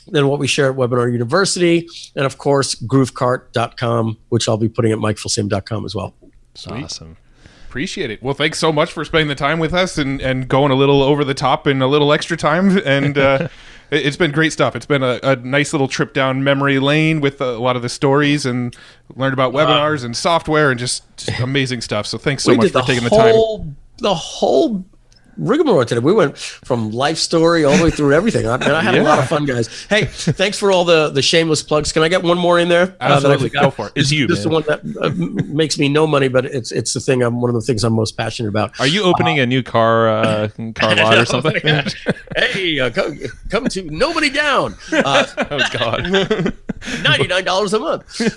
than what we share at Webinar University. And of course, groovecart.com, which I'll be putting at MikeFilsaime.com as well. Sweet. Awesome. Appreciate it. Well, thanks so much for spending the time with us and going a little over the top and a little extra time. And it's been great stuff. It's been a nice little trip down memory lane with a lot of the stories, and learned about webinars and software and just amazing stuff. So thanks so much for taking the time. The whole rigmarole today. We went from life story all the way through everything. I had a lot of fun, guys. Hey, thanks for all the shameless plugs. Can I get one more in there? Absolutely. Go for it. It's you, This is the one that makes me no money, but it's the thing. One of the things I'm most passionate about. Are you opening a new car lot or something? Hey, come to Nobody Down. Oh God. $99 a month.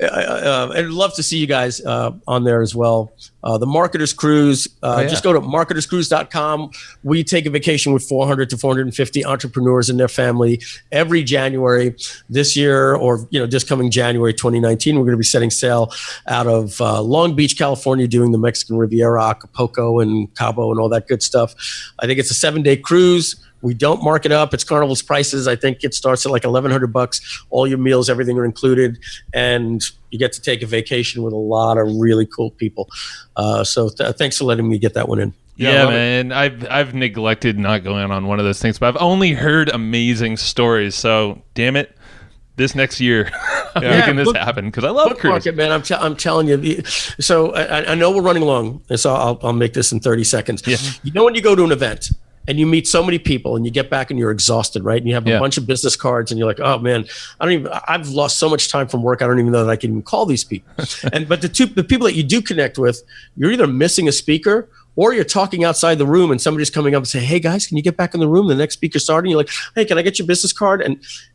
I'd love to see you guys on there as well. The Marketers Cruise, just go to marketerscruise.com. We take a vacation with 400 to 450 entrepreneurs and their family every January. This year, or this coming January 2019, we're going to be setting sail out of Long Beach, California, doing the Mexican Riviera, Acapulco, and Cabo, and all that good stuff. I think it's a 7-day cruise. We don't mark it up. It's Carnival's prices. I think it starts at like $1,100. All your meals, everything are included, and you get to take a vacation with a lot of really cool people. So thanks for letting me get that one in. Yeah, man. I've neglected not going on one of those things, but I've only heard amazing stories. So damn it, this next year I'm making this happen because I love cruising. Man, I'm telling you. So I know we're running long, so I'll make this in 30 seconds. Yeah. When you go to an event and you meet so many people and you get back and you're exhausted, right? And you have a bunch of business cards and you're like, oh man, I've lost so much time from work. I don't even know that I can even call these people. But the people that you do connect with, you're either missing a speaker or you're talking outside the room and somebody's coming up and saying, hey guys, can you get back in the room? The next speaker's starting. You're like, hey, can I get your business card?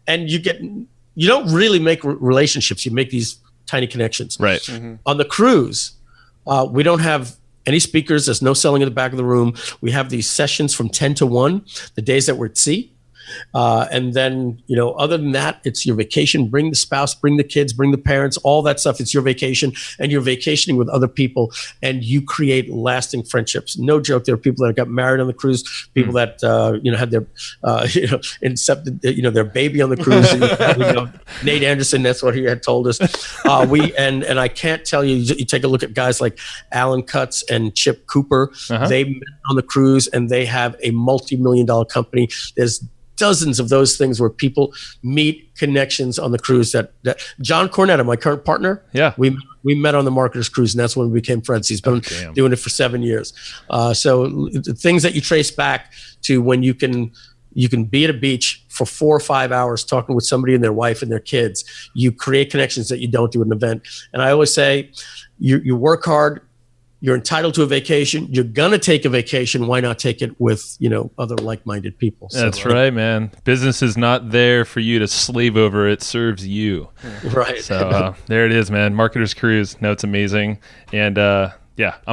And you don't really make relationships. You make these tiny connections. Right. Mm-hmm. On the cruise, we don't have any speakers. There's no selling in the back of the room. We have these sessions from 10 to 1, the days that we're at sea. And then, other than that, it's your vacation. Bring the spouse, bring the kids, bring the parents, all that stuff. It's your vacation, and you're vacationing with other people, and you create lasting friendships. No joke. There are people that got married on the cruise, people that, had their, incepted, their baby on the cruise. Nate Anderson, that's what he had told us. And I can't tell you, you take a look at guys like Alan Cutts and Chip Cooper. They met on the cruise, and they have a multi-million-dollar company. There's dozens of those things where people meet connections on the cruise that John Cornetta, my current partner, we met on the Marketers Cruise, and that's when we became friends. He's been doing it for 7 years. So the things that you trace back to when you can be at a beach for 4 or 5 hours talking with somebody and their wife and their kids. You create connections that you don't do at an event. And I always say, you work hard. You're entitled to a vacation. You're going to take a vacation. Why not take it with, other like-minded people? So, that's right, man. Business is not there for you to slave over. It serves you. Right. So there it is, man. Marketers Cruise. No, it's amazing. And I'm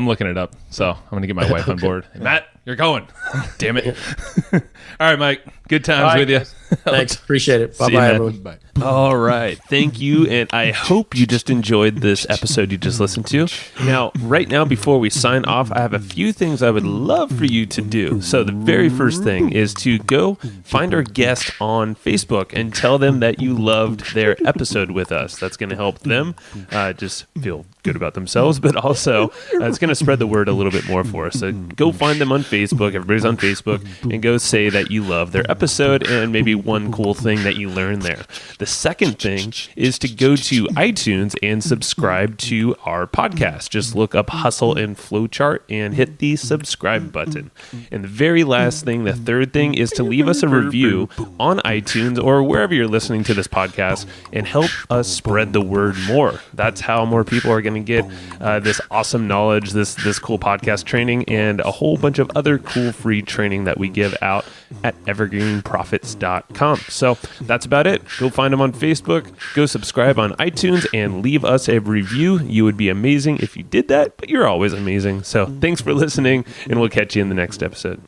looking it up. So I'm going to get my wife on board. Hey, Matt, you're going. Damn it. All right, Mike. Good times with you. Thanks. Appreciate it. Bye-bye, everyone. Bye. All right. Thank you. And I hope you just enjoyed this episode you just listened to. Now, right now, before we sign off, I have a few things I would love for you to do. So the very first thing is to go find our guest on Facebook and tell them that you loved their episode with us. That's going to help them just feel good about themselves, but also it's going to spread the word a little bit more for us. So go find them on Facebook. Everybody's on Facebook, and go say that you love their episode and maybe one cool thing that you learned there. The second thing is to go to iTunes and subscribe to our podcast. Just look up Hustle and Flowchart and hit the subscribe button. And the very last thing, the third thing, is to leave us a review on iTunes or wherever you're listening to this podcast and help us spread the word more. That's how more people are going to get this awesome knowledge, this cool podcast training, and a whole bunch of other cool free training that we give out at evergreenprofits.com. So that's about it. Go find them on Facebook, go subscribe on iTunes, and leave us a review. You would be amazing if you did that, but you're always amazing. So thanks for listening, and we'll catch you in the next episode.